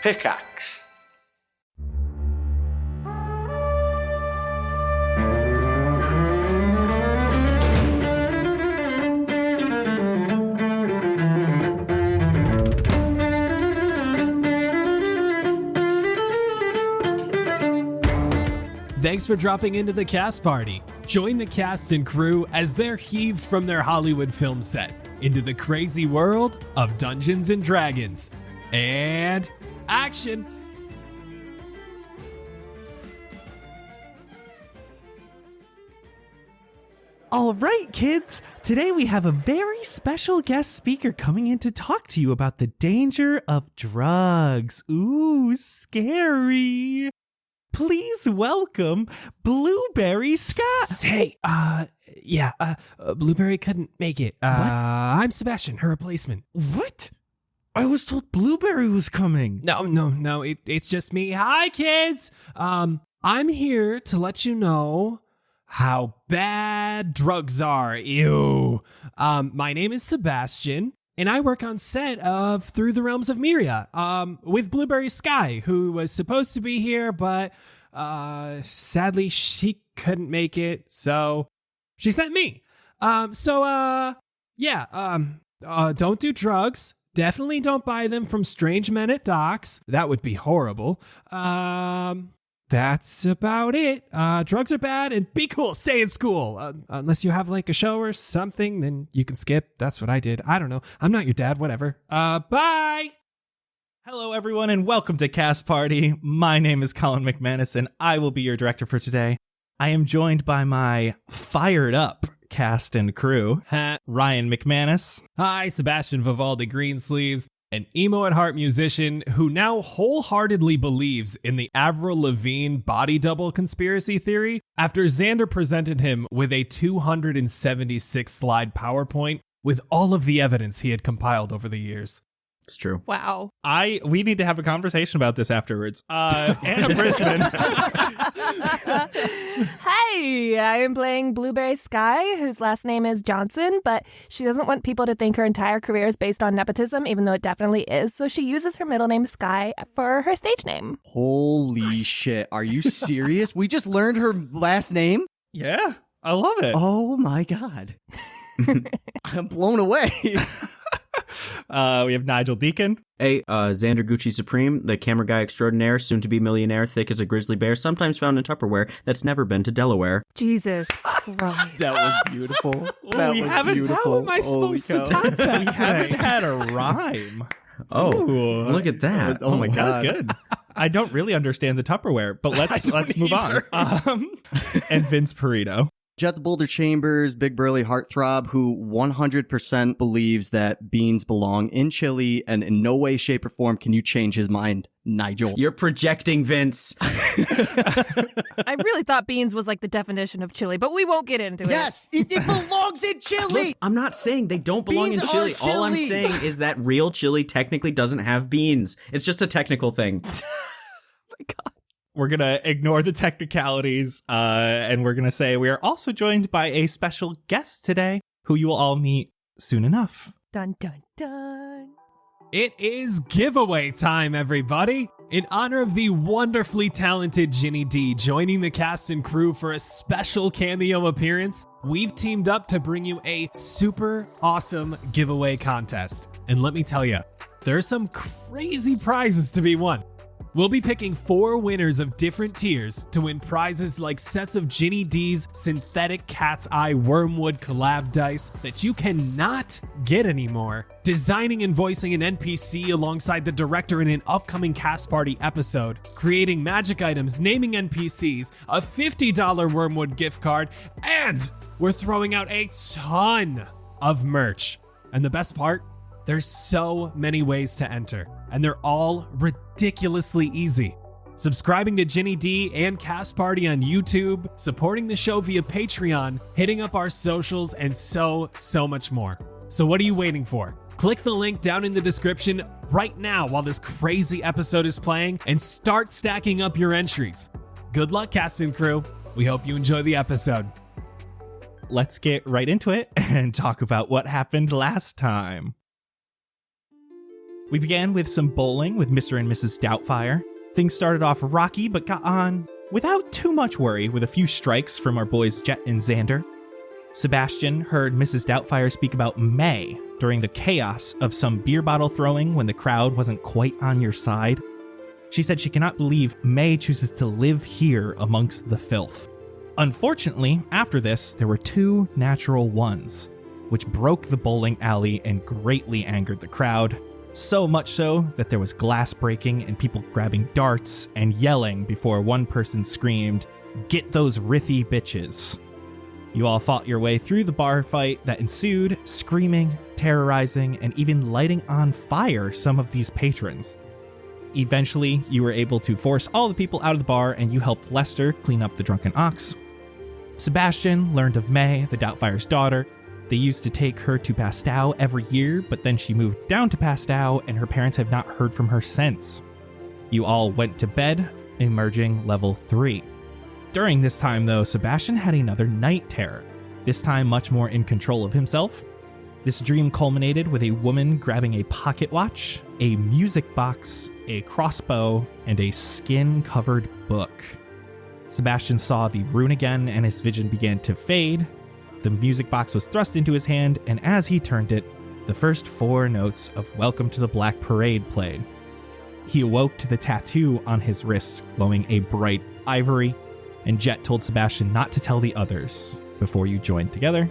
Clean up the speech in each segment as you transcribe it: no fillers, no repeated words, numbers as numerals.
Pickaxe. Thanks for dropping into the cast party. Join the cast and crew as they're heaved from their Hollywood film set into the crazy world of Dungeons and Dragons. And action! All right, kids. Today we have a very special guest speaker coming in to talk to you about the danger of drugs. Ooh, scary. Please welcome Blueberry Scott. Hey, Blueberry couldn't make it. I'm Sebastian, her replacement. What? I was told Blueberry was coming. No, it's just me. Hi, kids. I'm here to let you know how bad drugs are. Ew. My name is Sebastian, and I work on set of Through the Realms of Myria, with Blueberry Sky, who was supposed to be here, but sadly she couldn't make it, so she sent me. Don't do drugs. Definitely don't buy them from strange men at docks. That would be horrible. That's about it. Drugs are bad, and be cool. Stay in school. Unless you have like a show or something, then you can skip. That's what I did. I don't know. I'm not your dad. Whatever. Bye. Hello, everyone, and welcome to Cast Party. My name is Colin McManus, and I will be your director for today. I am joined by my fired up cast and crew, Ryan McManus. Hi, Sebastian Vivaldi Greensleeves, an emo at heart musician who now wholeheartedly believes in the Avril Lavigne body double conspiracy theory after Xander presented him with a 276 slide PowerPoint with all of the evidence he had compiled over the years. It's true. Wow. We need to have a conversation about this afterwards. Anna Brisbane. Hey, I am playing Blueberry Sky, whose last name is Johnson, but she doesn't want people to think her entire career is based on nepotism, even though it definitely is. So she uses her middle name Sky for her stage name. Holy shit. Are you serious? We just learned her last name? Yeah, I love it. Oh my God. I'm blown away. We have Nigel Deacon. Hey, Xander Gucci Supreme, the camera guy extraordinaire, soon-to-be millionaire, thick as a grizzly bear, sometimes found in Tupperware, that's never been to Delaware. Jesus Christ. That was beautiful. That was beautiful. How am I supposed to top that? We haven't had a rhyme. Oh, Ooh. look at that. Oh my God. That was good. I don't really understand the Tupperware, but let's move on. And Vince Perito. Jett the Boulder Chambers, big burly heartthrob who 100% believes that beans belong in chili and in no way, shape, or form can you change his mind, Nigel. You're projecting, Vince. I really thought beans was like the definition of chili, but we won't get into it. Yes, it belongs in chili. Look, I'm not saying they don't belong Beans in are chili. chili. All I'm saying is that real chili technically doesn't have beans. It's just a technical thing. Oh my God. We're going to ignore the technicalities, and we're going to say we are also joined by a special guest today, who you will all meet soon enough. Dun, dun, dun. It is giveaway time, everybody! In honor of the wonderfully talented Ginny D joining the cast and crew for a special cameo appearance, we've teamed up to bring you a super awesome giveaway contest. And let me tell you, there are some crazy prizes to be won. We'll be picking 4 winners of different tiers to win prizes like sets of Ginny D's synthetic cat's eye wormwood collab dice that you cannot get anymore, designing and voicing an NPC alongside the director in an upcoming cast party episode, creating magic items, naming NPCs, a $50 wormwood gift card, and we're throwing out a ton of merch. And the best part? There's so many ways to enter, and they're all ridiculously easy. Subscribing to Ginny D and Cast Party on YouTube, supporting the show via Patreon, hitting up our socials, and so much more. So what are you waiting for? Click the link down in the description right now while this crazy episode is playing and start stacking up your entries. Good luck, cast and crew. We hope you enjoy the episode. Let's get right into it and talk about what happened last time. We began with some bowling with Mr. and Mrs. Doubtfire. Things started off rocky, but got on without too much worry with a few strikes from our boys Jett and Xander. Sebastian heard Mrs. Doubtfire speak about May during the chaos of some beer bottle throwing when the crowd wasn't quite on your side. She said she cannot believe May chooses to live here amongst the filth. Unfortunately, after this, there were 2 natural ones, which broke the bowling alley and greatly angered the crowd. So much so that there was glass breaking and people grabbing darts and yelling before one person screamed, "Get those Rithy bitches." You all fought your way through the bar fight that ensued, screaming, terrorizing, and even lighting on fire some of these patrons. Eventually, you were able to force all the people out of the bar and you helped Lester clean up the drunken ox. Sebastian learned of May, the Doubtfire's daughter. They used to take her to Pastow every year, but then she moved down to Pastow and her parents have not heard from her since. You all went to bed, emerging level 3. During this time though, Sebastian had another night terror, this time much more in control of himself. This dream culminated with a woman grabbing a pocket watch, a music box, a crossbow, and a skin-covered book. Sebastian saw the rune again and his vision began to fade. The music box was thrust into his hand, and as he turned it, the first 4 notes of Welcome to the Black Parade played. He awoke to the tattoo on his wrist glowing a bright ivory, and Jett told Sebastian not to tell the others before you joined together.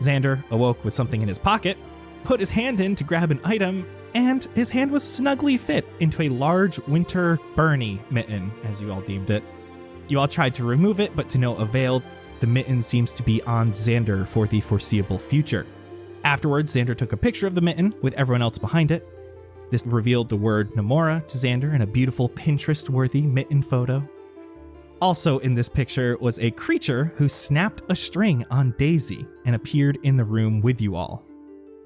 Xander awoke with something in his pocket, put his hand in to grab an item, and his hand was snugly fit into a large winter Bernie mitten, as you all deemed it. You all tried to remove it, but to no avail. The mitten seems to be on Xander for the foreseeable future. Afterwards, Xander took a picture of the mitten with everyone else behind it. This revealed the word Namora to Xander in a beautiful Pinterest-worthy mitten photo. Also in this picture was a creature who snapped a string on Daisy and appeared in the room with you all.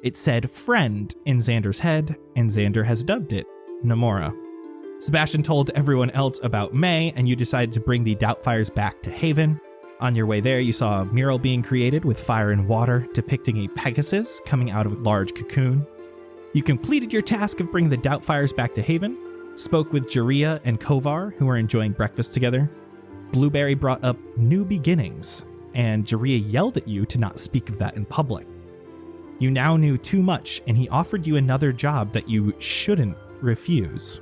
It said friend in Xander's head, and Xander has dubbed it Namora. Sebastian told everyone else about May, and you decided to bring the Doubtfires back to Haven. On your way there, you saw a mural being created with fire and water depicting a Pegasus coming out of a large cocoon. You completed your task of bringing the Doubtfires back to Haven, spoke with Jaria and Kovar, who were enjoying breakfast together. Blueberry brought up new beginnings, and Jaria yelled at you to not speak of that in public. You now knew too much, and he offered you another job that you shouldn't refuse.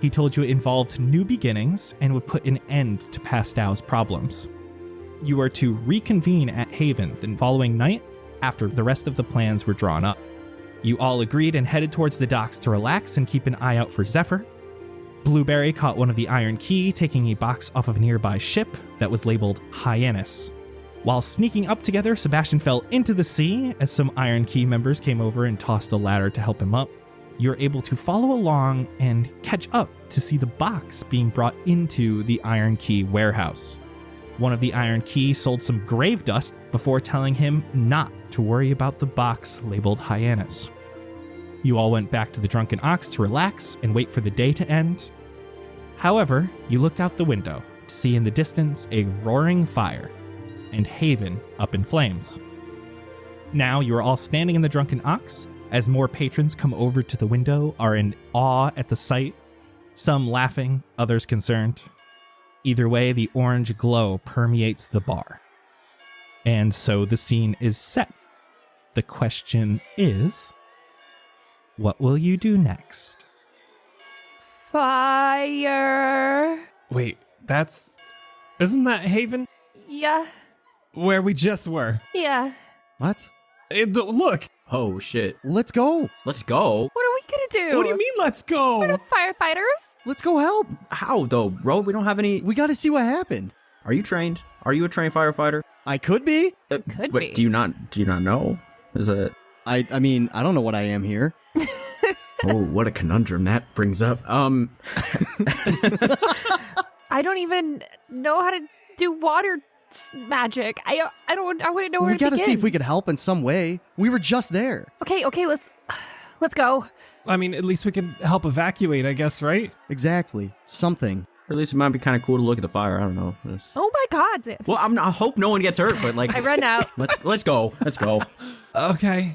He told you it involved new beginnings and would put an end to Pastow's problems. You were to reconvene at Haven the following night after the rest of the plans were drawn up. You all agreed and headed towards the docks to relax and keep an eye out for Zephyr. Blueberry caught one of the Iron Key taking a box off of a nearby ship that was labeled Hyannis. While sneaking up together, Sebastian fell into the sea as some Iron Key members came over and tossed a ladder to help him up. You were able to follow along and catch up to see the box being brought into the Iron Key warehouse. One of the Iron Key sold some grave dust before telling him not to worry about the box labeled Hyannis. You all went back to the Drunken Ox to relax and wait for the day to end. However, you looked out the window to see in the distance a roaring fire and Haven up in flames. Now you are all standing in the Drunken Ox as more patrons come over to the window, are in awe at the sight, some laughing, others concerned. Either way, the orange glow permeates the bar. And so the scene is set. The question is, what will you do next? Fire. Wait, isn't that Haven? Yeah. Where we just were. Yeah. What? Look, Oh, shit. Let's go. Let's go. What are we gonna do? what do you mean let's go? We're not firefighters. Let's go help. How, though, bro? We don't have any... We got to see what happened. Are you trained? Are you a trained firefighter? I could be. Could Wait, be. Do you not know? Is it... I mean, I don't know what I am here. Oh, what a conundrum that brings up. I don't even know how to do water magic. I wouldn't know where We to got to begin. see if we could help in some way. We were just there. Okay, let's go. I mean, at least we can help evacuate, I guess, right? Exactly. Something. Or at least it might be kind of cool to look at the fire. I don't know. Oh my God, Xander. Well, I hope no one gets hurt, but like... I run out. Let's go. Let's go. Okay.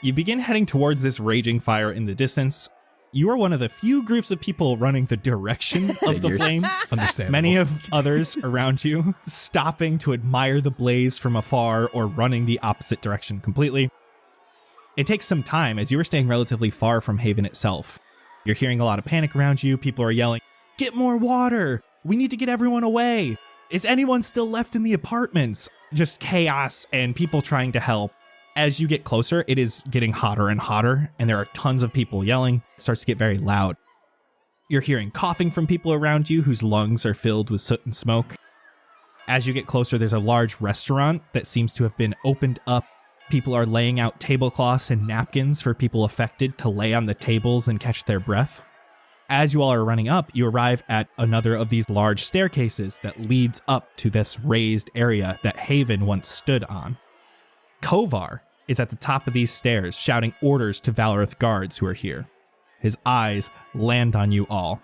You begin heading towards this raging fire in the distance. You are one of the few groups of people running the direction of the flames. Understandable. Many of others around you stopping to admire the blaze from afar or running the opposite direction completely. It takes some time as you are staying relatively far from Haven itself. You're hearing a lot of panic around you. People are yelling, "Get more water! We need to get everyone away! Is anyone still left in the apartments?" Just chaos and people trying to help. As you get closer, it is getting hotter and hotter, and there are tons of people yelling. It starts to get very loud. You're hearing coughing from people around you whose lungs are filled with soot and smoke. As you get closer, there's a large restaurant that seems to have been opened up. People are laying out tablecloths and napkins for people affected to lay on the tables and catch their breath. As you all are running up, you arrive at another of these large staircases that leads up to this raised area that Haven once stood on. Kovar is at the top of these stairs, shouting orders to Valorith guards who are here. His eyes land on you all.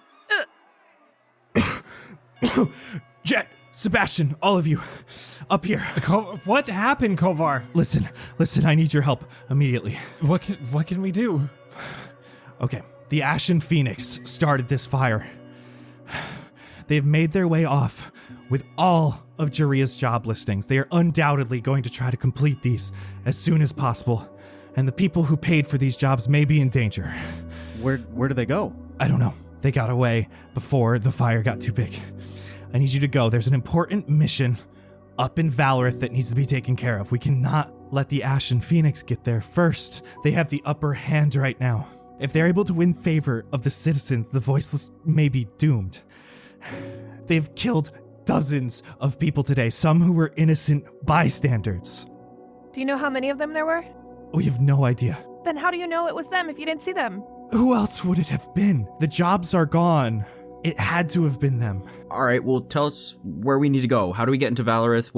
Jett, Sebastian, all of you, up here. What happened, Kovar? Listen, I need your help immediately. What can we do? Okay, the Ashen Phoenix started this fire. They've made their way off with all of Jaria's job listings. They are undoubtedly going to try to complete these as soon as possible, and the people who paid for these jobs may be in danger. Where do they go? I don't know. They got away before the fire got too big. I need you to go. There's an important mission up in Valorith that needs to be taken care of. We cannot let the Ashen Phoenix get there first. They have the upper hand right now. If they're able to win favor of the citizens, the voiceless may be doomed. They've killed dozens of people today, some who were innocent bystanders. Do you know how many of them there were? We have no idea. Then how do you know it was them if you didn't see them? Who else would it have been? The jobs are gone. It had to have been them. All right, well, tell us where we need to go. How do we get into Valorith?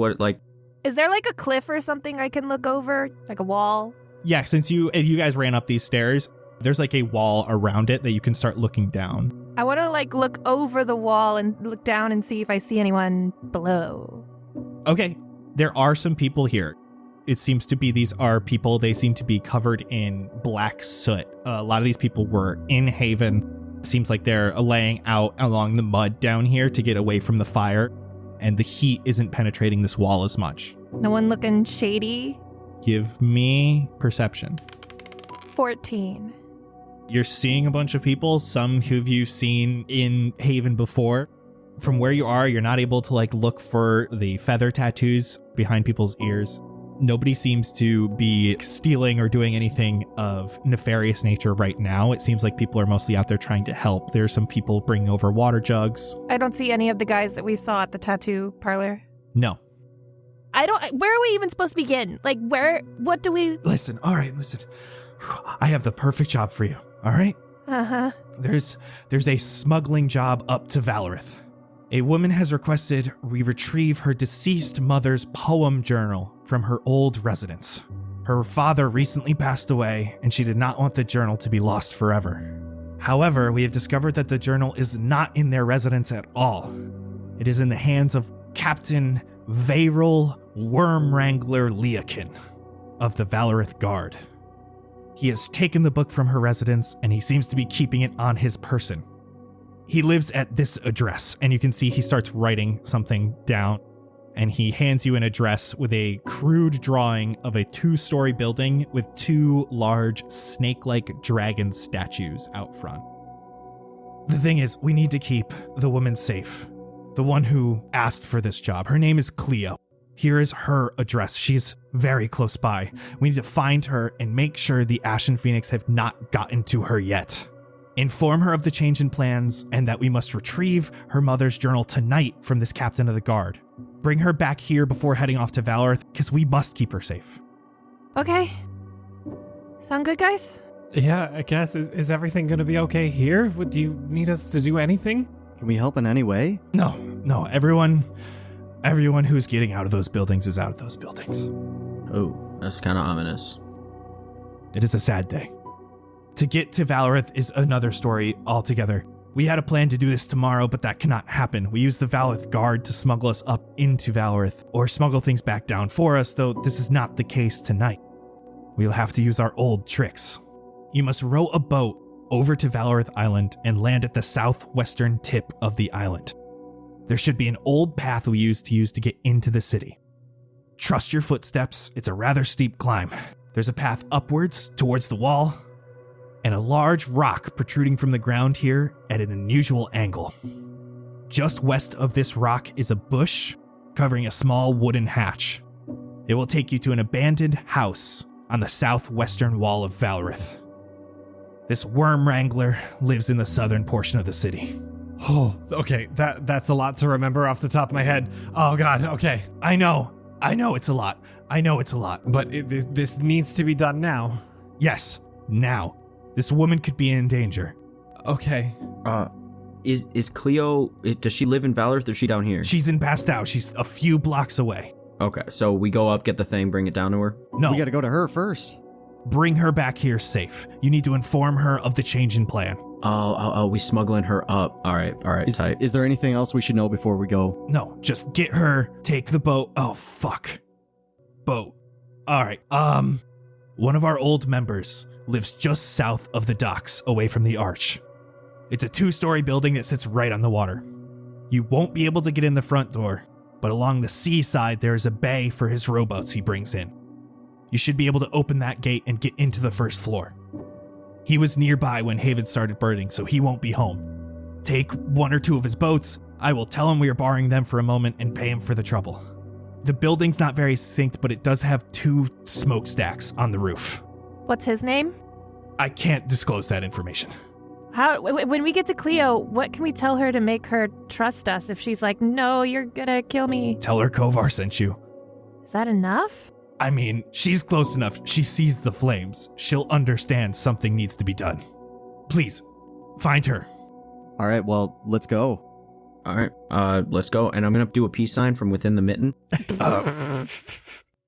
Is there like a cliff or something I can look over? Like a wall? Yeah, since you guys ran up these stairs, there's like a wall around it that you can start looking down. I want to like look over the wall and look down and see if I see anyone below. Okay, there are some people here. It seems to be these are people, they seem to be covered in black soot. A lot of these people were in Haven. Seems like they're laying out along the mud down here to get away from the fire, and the heat isn't penetrating this wall as much. No one looking shady? Give me perception. 14. You're seeing a bunch of people, some who you've seen in Haven before. From where you are, you're not able to like look for the feather tattoos behind people's ears. Nobody seems to be stealing or doing anything of nefarious nature right now. It seems like people are mostly out there trying to help. There's some people bringing over water jugs. I don't see any of the guys that we saw at the tattoo parlor. No. Where are we even supposed to begin? Like, what do we... Listen. I have the perfect job for you, all right? Uh-huh. There's a smuggling job up to Valorith. A woman has requested we retrieve her deceased mother's poem journal from her old residence. Her father recently passed away, and she did not want the journal to be lost forever. However, we have discovered that the journal is not in their residence at all. It is in the hands of Captain Vayril Worm Wrangler Leakin of the Valorith Guard. He has taken the book from her residence, and he seems to be keeping it on his person. He lives at this address, and you can see he starts writing something down, and he hands you an address with a crude drawing of a 2-story building with 2 large snake-like dragon statues out front. The thing is, we need to keep the woman safe. The one who asked for this job. Her name is Cleo. Here is her address. She's very close by. We need to find her and make sure the Ashen Phoenix have not gotten to her yet. Inform her of the change in plans and that we must retrieve her mother's journal tonight from this captain of the guard. Bring her back here before heading off to Valorith, because we must keep her safe. Okay. Sound good, guys? Yeah, I guess. Is everything going to be okay here? Do you need us to do anything? Can we help in any way? No. Everyone who's getting out of those buildings is out of those buildings. Oh, that's kind of ominous. It is a sad day. To get to Valorith is another story altogether. We had a plan to do this tomorrow, but that cannot happen. We used the Valorith Guard to smuggle us up into Valorith, or smuggle things back down for us, though this is not the case tonight. we'll have to use our old tricks. You must row a boat over to Valorith Island and land at the southwestern tip of the island. There should be an old path we used to get into the city. Trust your footsteps, it's a rather steep climb. There's a path upwards towards the wall, and a large rock protruding from the ground here at an unusual angle. Just west of this rock is a bush covering a small wooden hatch. It will take you to an abandoned house on the southwestern wall of Valorith. This worm wrangler lives in the southern portion of the city. Oh, okay, that's a lot to remember off the top of my head. Oh god, okay. I know it's a lot. But this needs to be done now. Yes, now. This woman could be in danger. Okay. Is Cleo, does she live in Valorith or is she down here? She's in Pastau. She's a few blocks away. Okay, so we go up, get the thing, bring it down to her? No. We gotta go to her first. Bring her back here safe. You need to inform her of the change in plan. Oh, we smuggling her up. All right, tight. Is there anything else we should know before we go? No, just get her, take the boat. Oh, fuck. Boat. All right, one of our old members lives just south of the docks, away from the arch. It's a 2-story building that sits right on the water. You won't be able to get in the front door, but along the seaside there is a bay for his rowboats he brings in. You should be able to open that gate and get into the first floor. He was nearby when Haven started burning, so he won't be home. Take 1 or 2 of his boats. I will tell him we are borrowing them for a moment and pay him for the trouble. The building's not very succinct, but it does have 2 smokestacks on the roof. What's his name? I can't disclose that information. When we get to Cleo, what can we tell her to make her trust us if she's like, no, you're gonna kill me? Tell her Kovar sent you. Is that enough? I mean, she's close enough. She sees the flames. She'll understand something needs to be done. Please, find her. All right, well, let's go. All right, let's go. And I'm going to do a peace sign from within the mitten.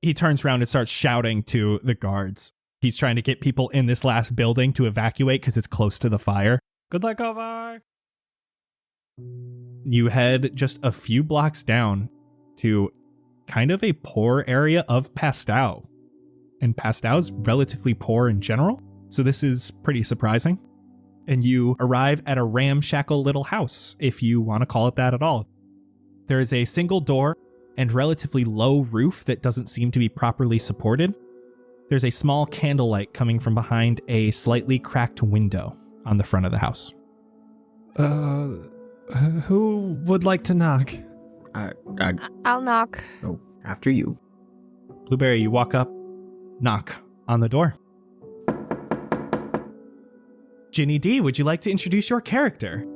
He turns around and starts shouting to the guards. He's trying to get people in this last building to evacuate because it's close to the fire. Good luck, Kovar. You head just a few blocks down to kind of a poor area of Pastau. And Pastau's relatively poor in general, so this is pretty surprising. And you arrive at a ramshackle little house, if you want to call it that at all. There is a single door and relatively low roof that doesn't seem to be properly supported. There's a small candlelight coming from behind a slightly cracked window on the front of the house. Who would like to knock? I'll knock. Oh, after you. Blueberry, you walk up, knock on the door. Ginny D, would you like to introduce your character?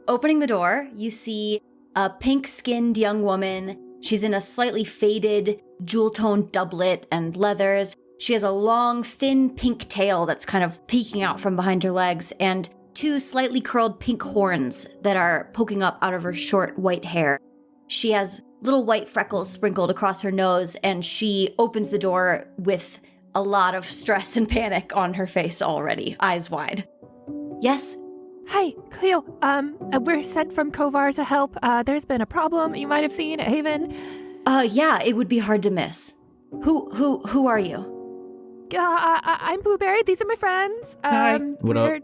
Opening the door, you see a pink-skinned young woman. She's in a slightly faded, jewel-toned doublet and leathers. She has a long, thin pink tail that's kind of peeking out from behind her legs, and 2 slightly curled pink horns that are poking up out of her short white hair. She has little white freckles sprinkled across her nose, and she opens the door with a lot of stress and panic on her face already, eyes wide. Yes? Hi, Cleo. We're sent from Kovar to help. There's been a problem you might have seen at Haven. Yeah, it would be hard to miss. Who are you? I'm Blueberry. These are my friends. Hi. What up?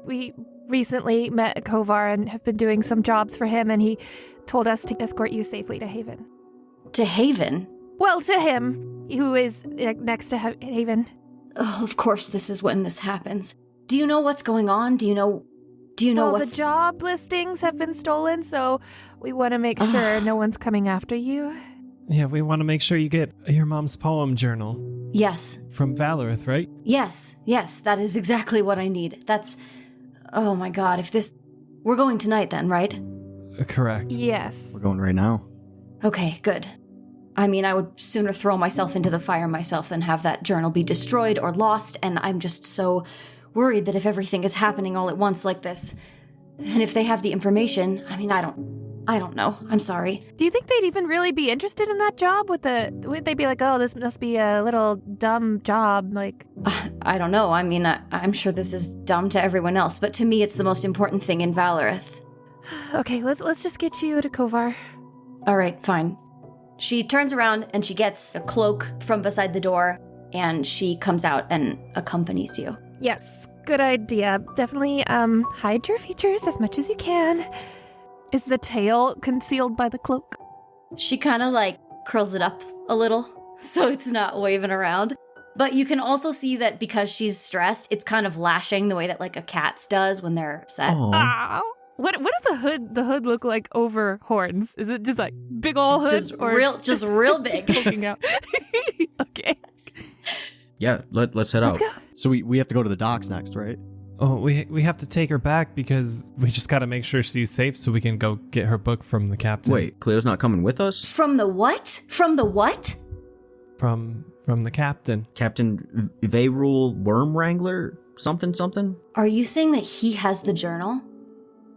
We recently met Kovar and have been doing some jobs for him, and he told us to escort you safely to Haven. To Haven? Well, to him, who is next to Haven. Oh, of course this is when this happens. Do you know what's going on? Do you know what's... The job listings have been stolen, so we want to make sure no one's coming after you. Yeah, we want to make sure you get your mom's poem journal. Yes. From Valorith, right? Yes, that is exactly what I need. Oh my god, we're going tonight then, right? Correct. Yes. We're going right now. Okay, good. I mean, I would sooner throw myself into the fire myself than have that journal be destroyed or lost, and I'm just so worried that if everything is happening all at once like this, and if they have the information, I mean, I don't know. I'm sorry. Do you think they'd even really be interested in that job? Would they be like, oh, this must be a little dumb job? Like, I don't know. I mean, I'm sure this is dumb to everyone else, but to me, it's the most important thing in Valorith. Okay, let's just get you to Kovar. All right, fine. She turns around and she gets a cloak from beside the door, and she comes out and accompanies you. Yes, good idea. Definitely hide your features as much as you can. Is the tail concealed by the cloak? She kind of like curls it up a little so it's not waving around. But you can also see that because she's stressed, it's kind of lashing the way that like a cat's does when they're upset. Ow. What does the hood look like over horns? Is it just like big ol' hood? Just real big. Poking out. Okay. Yeah, let's head out. Let's go. So we have to go to the docks next, right? Oh, we have to take her back because we just got to make sure she's safe so we can go get her book from the captain. Wait, Cleo's not coming with us? From the what? From the what? From the captain. Captain Vayrule Worm Wrangler? Something? Are you saying that he has the journal?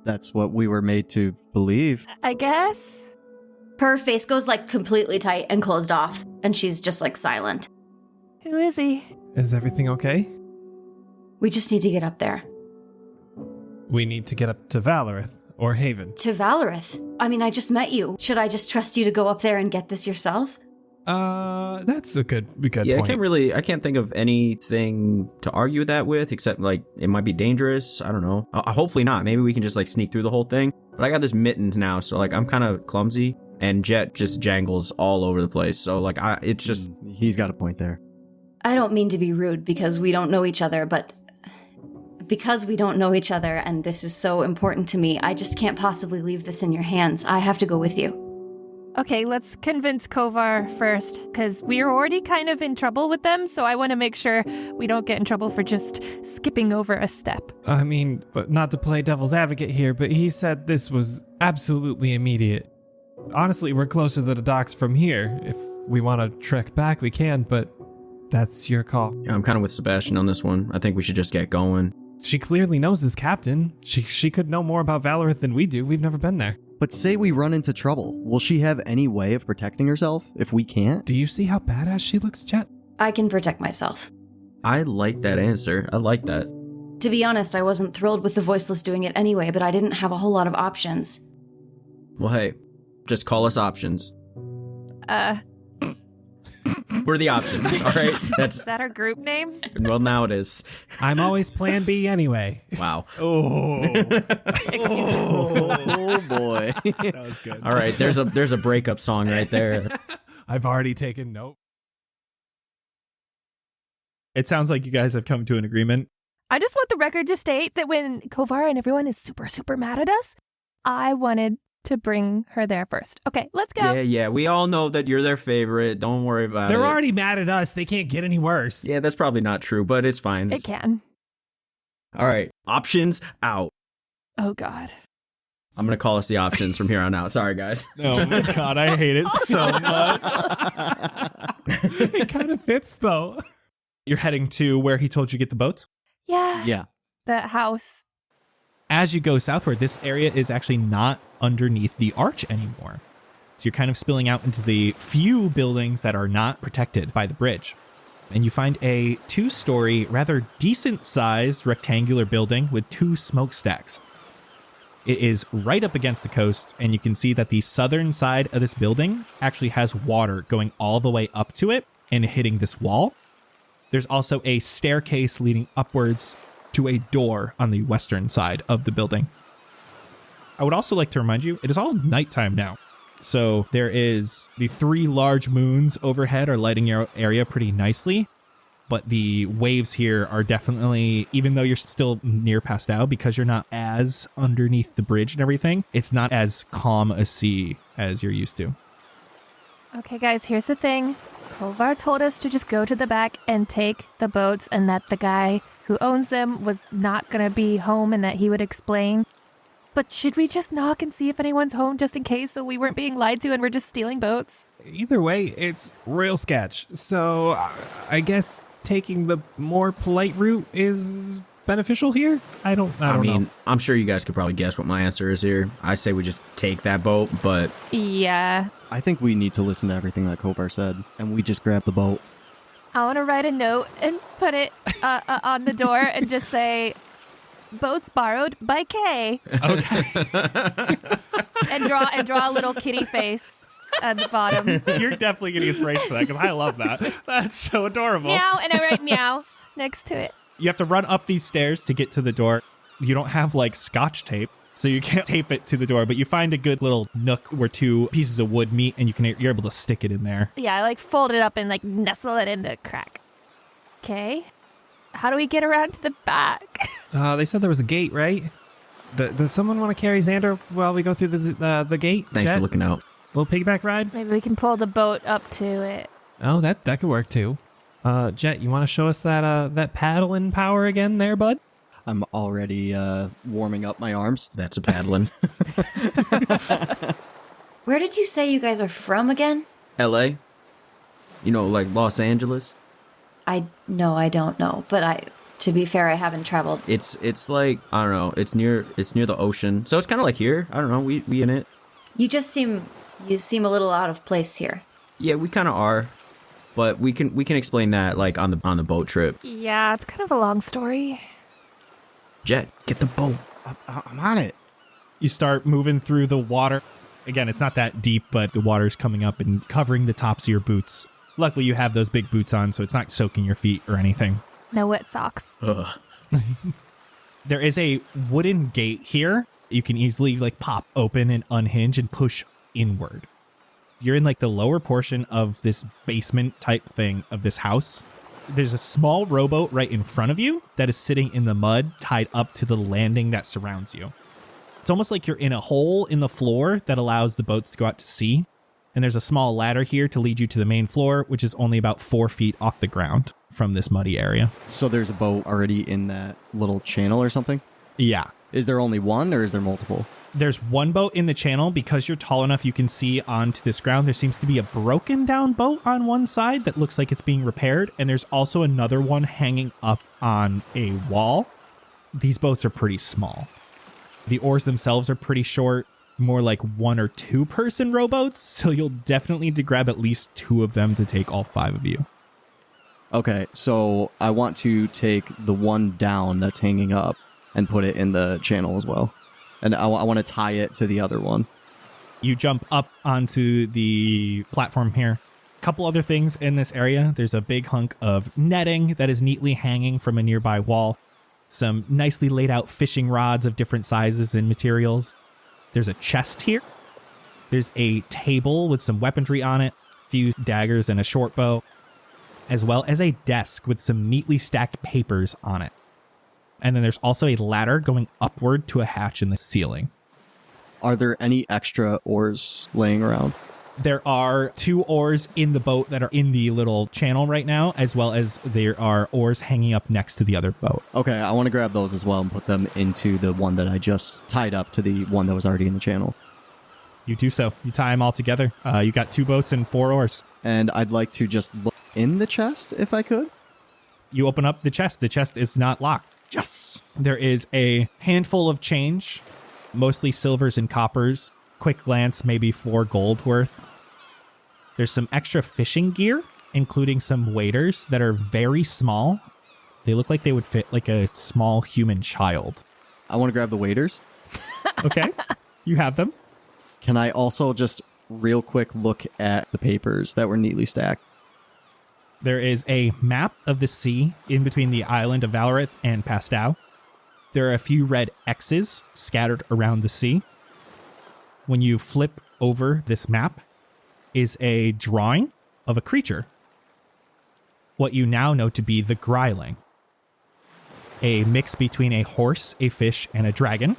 That's what we were made to believe. I guess. Her face goes like completely tight and closed off, and she's just like silent. Who is he? Is everything okay? We just need to get up there. We need to get up to Valorith or Haven. To Valorith? I mean, I just met you. Should I just trust you to go up there and get this yourself? That's a good Yeah, point. I can't think of anything to argue that with, except like it might be dangerous. I don't know. Hopefully not. Maybe we can just like sneak through the whole thing. But I got this mittens now, so like I'm kind of clumsy, and Jett just jangles all over the place. So like it's just He's got a point there. I don't mean to be rude because we don't know each other, but because we don't know each other and this is so important to me, I just can't possibly leave this in your hands. I have to go with you. Okay, let's convince Kovar first, because we're already kind of in trouble with them, so I want to make sure we don't get in trouble for just skipping over a step. I mean, but not to play devil's advocate here, but he said this was absolutely immediate. Honestly, we're closer to the docks from here. If we want to trek back, we can, but that's your call. Yeah, I'm kind of with Sebastian on this one. I think we should just get going. She clearly knows this captain. She could know more about Valorith than we do. We've never been there. But say we run into trouble. Will she have any way of protecting herself if we can't? Do you see how badass she looks, Jett? I can protect myself. I like that answer. I like that. To be honest, I wasn't thrilled with the voiceless doing it anyway, but I didn't have a whole lot of options. Well, hey, just call us options. We're the options, all right? Is that our group name? Well, now it is. I'm always plan B anyway. Wow. Oh. Excuse me. Oh boy. That was good. All right, there's a breakup song right there. I've already taken note. It sounds like you guys have come to an agreement. I just want the record to state that when Kovar and everyone is super, super mad at us, I wanted to bring her there first. Okay, let's go. Yeah, we all know that you're their favorite. Don't worry about it. They're already mad at us. They can't get any worse. Yeah, that's probably not true, but it's fine. It can. All right, options out. Oh, God. I'm going to call us the options from here on out. Sorry, guys. Oh my god, I hate it so much. It kind of fits, though. You're heading to where he told you to get the boats? Yeah. Yeah. The house. As you go southward, this area is actually not underneath the arch anymore. So you're kind of spilling out into the few buildings that are not protected by the bridge. And you find a 2-story, rather decent-sized rectangular building with 2 smokestacks. It is right up against the coast, and you can see that the southern side of this building actually has water going all the way up to it and hitting this wall. There's also a staircase leading upwards to a door on the western side of the building. I would also like to remind you, it is all nighttime now. So there is the 3 large moons overhead are lighting your area pretty nicely. But the waves here are definitely, even though you're still near Pastel, because you're not as underneath the bridge and everything, it's not as calm a sea as you're used to. Okay, guys, here's the thing. Kovar told us to just go to the back and take the boats, and that the guy who owns them was not going to be home and that he would explain. But should we just knock and see if anyone's home just in case so we weren't being lied to and we're just stealing boats? Either way, it's real sketch. So I guess taking the more polite route is beneficial here? I don't know. I'm sure you guys could probably guess what my answer is here. I say we just take that boat, but... Yeah. I think we need to listen to everything that Kovar said, and we just grab the boat. I want to write a note and put it on the door and just say, boats borrowed by Kay. Okay. and draw a little kitty face at the bottom. You're definitely getting inspiration for that because I love that. That's so adorable. Meow, and I write meow next to it. You have to run up these stairs to get to the door. You don't have like scotch tape, so you can't tape it to the door, but you find a good little nook where 2 pieces of wood meet and you're able to stick it in there. Yeah, I like fold it up and like nestle it into a crack. Okay. How do we get around to the back? They said there was a gate, right? Does someone want to carry Xander while we go through the gate? Thanks Jett? for looking out. Little piggyback ride? Maybe we can pull the boat up to it. Oh, that could work too. Jett, you want to show us that paddling power again there, bud? I'm already warming up my arms. That's a paddling. Where did you say you guys are from again? LA? You know, like Los Angeles? I don't know, but to be fair, I haven't traveled. It's like, I don't know, it's near the ocean. So it's kind of like here. I don't know, we in it. You seem a little out of place here. Yeah, we kind of are. But we can explain that like on the boat trip. Yeah, it's kind of a long story. Jett, get the boat. I'm on it. You start moving through the water. Again, it's not that deep, but the water's coming up and covering the tops of your boots. Luckily, you have those big boots on, so it's not soaking your feet or anything. No wet socks. Ugh. There is a wooden gate here. You can easily like pop open and unhinge and push inward. You're in like the lower portion of this basement type thing of this house. There's a small rowboat right in front of you that is sitting in the mud, tied up to the landing that surrounds you. It's almost like you're in a hole in the floor that allows the boats to go out to sea. And there's a small ladder here to lead you to the main floor, which is only about 4 feet off the ground from this muddy area. So there's a boat already in that little channel or something? Yeah. Is there only one or is there multiple? There's one boat in the channel. Because you're tall enough you can see onto this ground. There seems to be a broken down boat on one side that looks like it's being repaired. And there's also another one hanging up on a wall. These boats are pretty small. The oars themselves are pretty short, more like 1 or 2 person rowboats. So you'll definitely need to grab at least 2 of them to take all 5 of you. Okay, so I want to take the one down that's hanging up and put it in the channel as well. And I want to tie it to the other one. You jump up onto the platform here. Couple other things in this area. There's a big hunk of netting that is neatly hanging from a nearby wall. Some nicely laid out fishing rods of different sizes and materials. There's a chest here. There's a table with some weaponry on it, a few daggers and a short bow, as well as a desk with some neatly stacked papers on it. And then there's also a ladder going upward to a hatch in the ceiling. Are there any extra oars laying around? There are 2 oars in the boat that are in the little channel right now, as well as there are oars hanging up next to the other boat. Okay, I want to grab those as well and put them into the one that I just tied up to the one that was already in the channel. You do so. You tie them all together. You got 2 boats and 4 oars. And I'd like to just look in the chest if I could. You open up the chest. The chest is not locked. Yes! There is a handful of change, mostly silvers and coppers. Quick glance, maybe 4 gold worth. There's some extra fishing gear, including some waders that are very small. They look like they would fit like a small human child. I want to grab the waders. Okay, you have them. Can I also just real quick look at the papers that were neatly stacked? There is a map of the sea in between the island of Valorith and Pastow. There are a few red X's scattered around the sea. When you flip over this map is a drawing of a creature. What you now know to be the Gryling. A mix between a horse, a fish, and a dragon.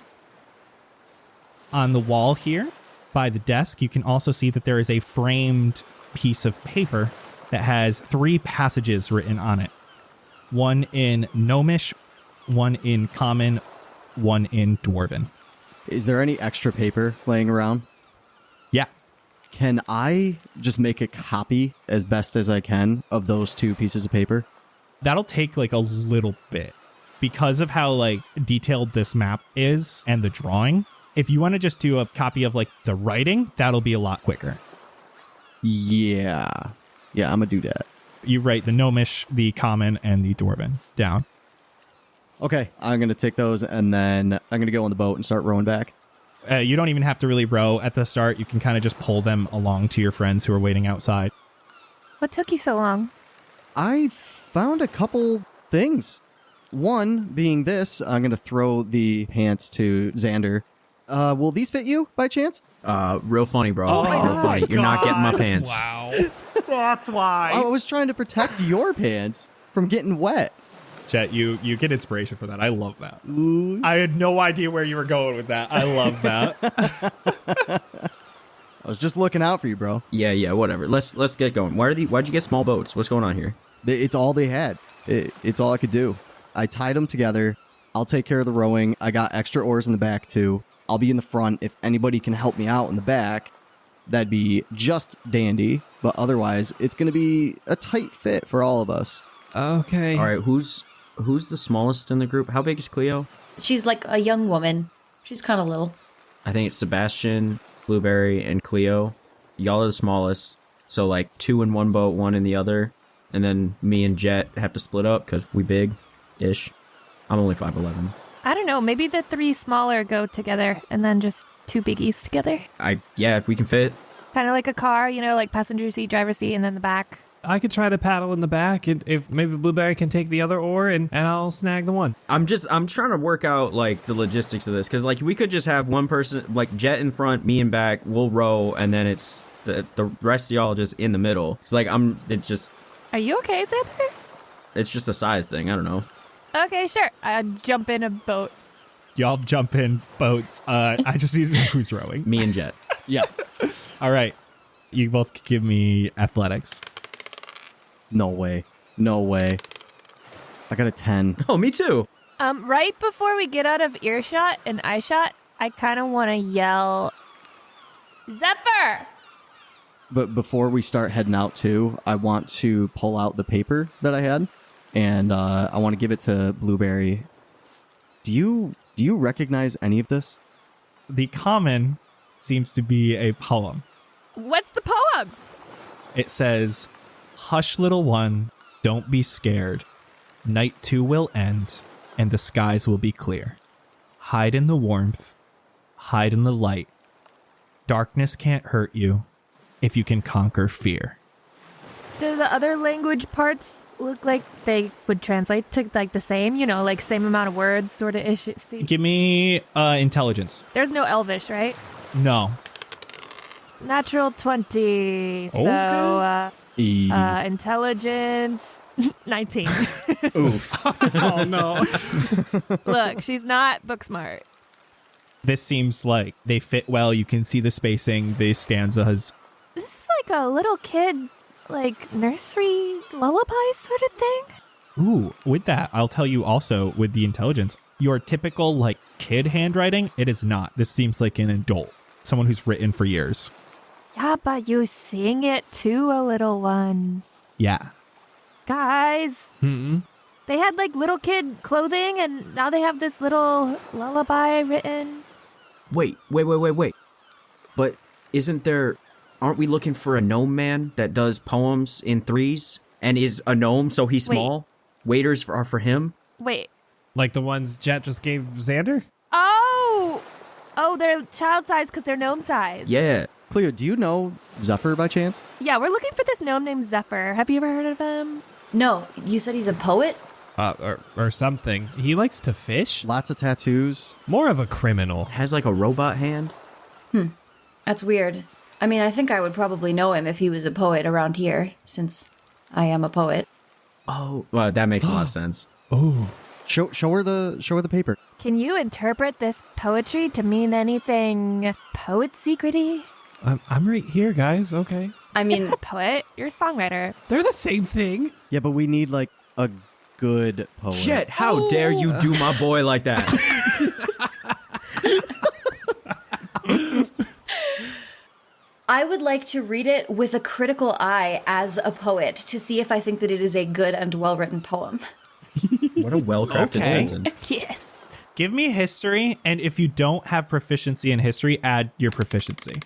On the wall here, by the desk, you can also see that there is a framed piece of paper that has 3 passages written on it. One in Gnomish, one in Common, one in Dwarven. Is there any extra paper laying around? Yeah. Can I just make a copy as best as I can of those 2 pieces of paper? That'll take like a little bit because of how like detailed this map is and the drawing. If you want to just do a copy of like the writing, that'll be a lot quicker. Yeah, I'm gonna do that. You write the Gnomish, the Common, and the Dwarven down. Okay, I'm gonna take those and then I'm gonna go on the boat and start rowing back. You don't even have to really row at the start. You can kind of just pull them along to your friends who are waiting outside. What took you so long? I found a couple things. One being this. I'm going to throw the pants to Xander. Will these fit you by chance? Real funny, bro. Oh Real funny. You're not getting my pants. Wow. That's why. I was trying to protect your pants from getting wet. Jett, you get inspiration for that. I love that. I had no idea where you were going with that. I love that. I was just looking out for you, bro. Yeah, whatever. Let's get going. Why'd you get small boats? What's going on here? It's all they had. It's all I could do. I tied them together. I'll take care of the rowing. I got extra oars in the back, too. I'll be in the front. If anybody can help me out in the back, that'd be just dandy. But otherwise, it's going to be a tight fit for all of us. Okay. All right, who's the smallest in the group? How big is Cleo? She's like a young woman. She's kind of little. I think it's Sebastian, Blueberry, and Cleo. Y'all are the smallest. So like 2 in one boat, 1 in the other. And then me and Jett have to split up because we big-ish. I'm only 5'11". I don't know. Maybe the 3 smaller go together and then just 2 biggies together. Yeah, if we can fit. Kind of like a car, like passenger seat, driver seat, and then the back. I could try to paddle in the back, and if maybe Blueberry can take the other oar, and I'll snag the one. I'm trying to work out like the logistics of this because like we could just have one person like Jett in front, me in back, we'll row, and then it's the rest of y'all just in the middle. It's like Are you okay, Xander? it's just a size thing. I don't know. Okay, sure. I'll jump in a boat. Y'all jump in boats. I just need to know who's rowing. Me and Jett. Yeah. All right. You both give me athletics. No way. I got a 10. Oh, me too. Right before we get out of earshot and eyeshot, I kind of want to yell, Zephyr! But before we start heading out too, I want to pull out the paper that I had, and I want to give it to Blueberry. Do you recognize any of this? The common seems to be a poem. What's the poem? It says, "Hush, little one, don't be scared. Night too will end, and the skies will be clear. Hide in the warmth, hide in the light. Darkness can't hurt you if you can conquer fear." Do the other language parts look like they would translate to like the same, like same amount of words sort of issue? See? Give me intelligence. There's no Elvish, right? No. Natural 20. So, intelligence 19. Oof. Oh, no. Look, she's not book smart. This seems like they fit well. You can see the spacing, the stanzas. This is like a little kid, like nursery lullaby sort of thing. Ooh, with that, I'll tell you also with the intelligence, your typical like kid handwriting, it is not. This seems like an adult, someone who's written for years. Yeah, but you sing it to a little one. Yeah. Guys, they had like little kid clothing and now they have this little lullaby written. Wait. But aren't we looking for a gnome man that does poems in threes and is a gnome so he's small? Waiters are for him? Wait. Like the ones Jett just gave Xander? Oh, they're child size because they're gnome size. Yeah. Cleo, do you know Zephyr by chance? Yeah, we're looking for this gnome named Zephyr. Have you ever heard of him? No, you said he's a poet? Or something. He likes to fish? Lots of tattoos. More of a criminal. Has like a robot hand? That's weird. I mean, I think I would probably know him if he was a poet around here, since I am a poet. Oh, well, that makes a lot of sense. Oh. Show her the paper. Can you interpret this poetry to mean anything poet secrety? I'm right here, guys. Okay. I mean, You're not a poet. You're a songwriter. They're the same thing. Yeah, but we need like a good poet. Jett, how dare you do my boy like that? I would like to read it with a critical eye as a poet to see if I think that it is a good and well-written poem. What a well-crafted Okay. sentence. Yes. Give me history, and if you don't have proficiency in history, add your proficiency.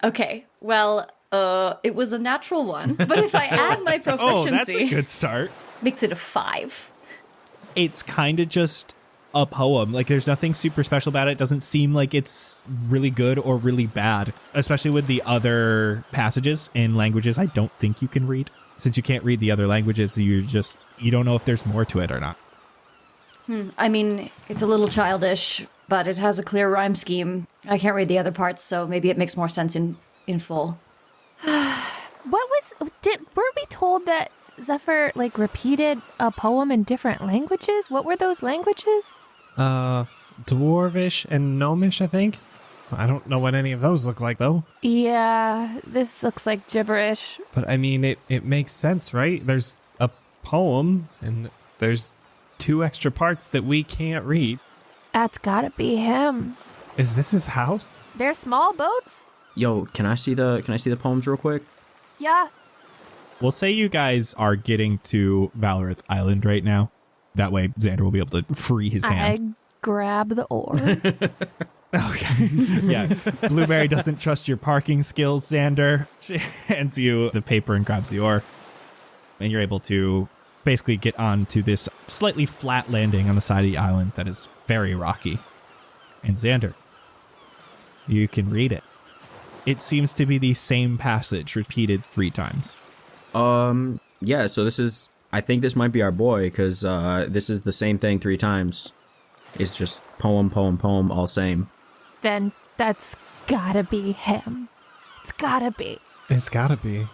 Okay, well, it was a natural one, but if I add my proficiency, Oh, that's a good start. makes it a 5. It's kind of just a poem. Like, there's nothing super special about it. It doesn't seem like it's really good or really bad, especially with the other passages in languages I don't think you can read. Since you can't read the other languages, you don't know if there's more to it or not. I mean, it's a little childish, but it has a clear rhyme scheme. I can't read the other parts, so maybe it makes more sense in full. Weren't we told that Zephyr, like, repeated a poem in different languages? What were those languages? Dwarvish and Gnomish, I think. I don't know what any of those look like, though. Yeah, this looks like gibberish. But, I mean, it makes sense, right? There's a poem, and there's 2 extra parts that we can't read. That's gotta be him. Is this his house? They're small boats? Yo, can I see the poems real quick? Yeah. We'll say you guys are getting to Valorith Island right now. That way, Xander will be able to free his hands. I grab the oar. Okay. Yeah. Blueberry doesn't trust your parking skills, Xander. She hands you the paper and grabs the oar. And you're able to basically get onto this slightly flat landing on the side of the island that is very rocky. And Xander, you can read it. It seems to be the same passage repeated 3 times. Yeah, so I think this might be our boy, because this is the same thing 3 times. It's just poem, poem, poem, all same. Then that's gotta be him. It's gotta be. It's gotta be.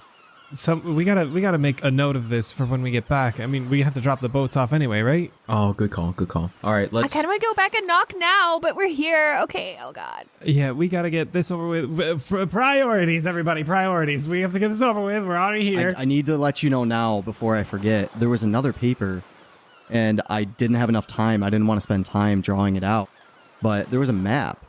We gotta make a note of this for when we get back. I mean, we have to drop the boats off anyway, right? Oh, good call, good call. All right, I kind of want to go back and knock now, but we're here. Okay, oh God. Yeah, we gotta get this over with. Priorities, everybody, priorities. We have to get this over with. We're already here. I need to let you know now before I forget. There was another paper, and I didn't have enough time. I didn't want to spend time drawing it out. But there was a map,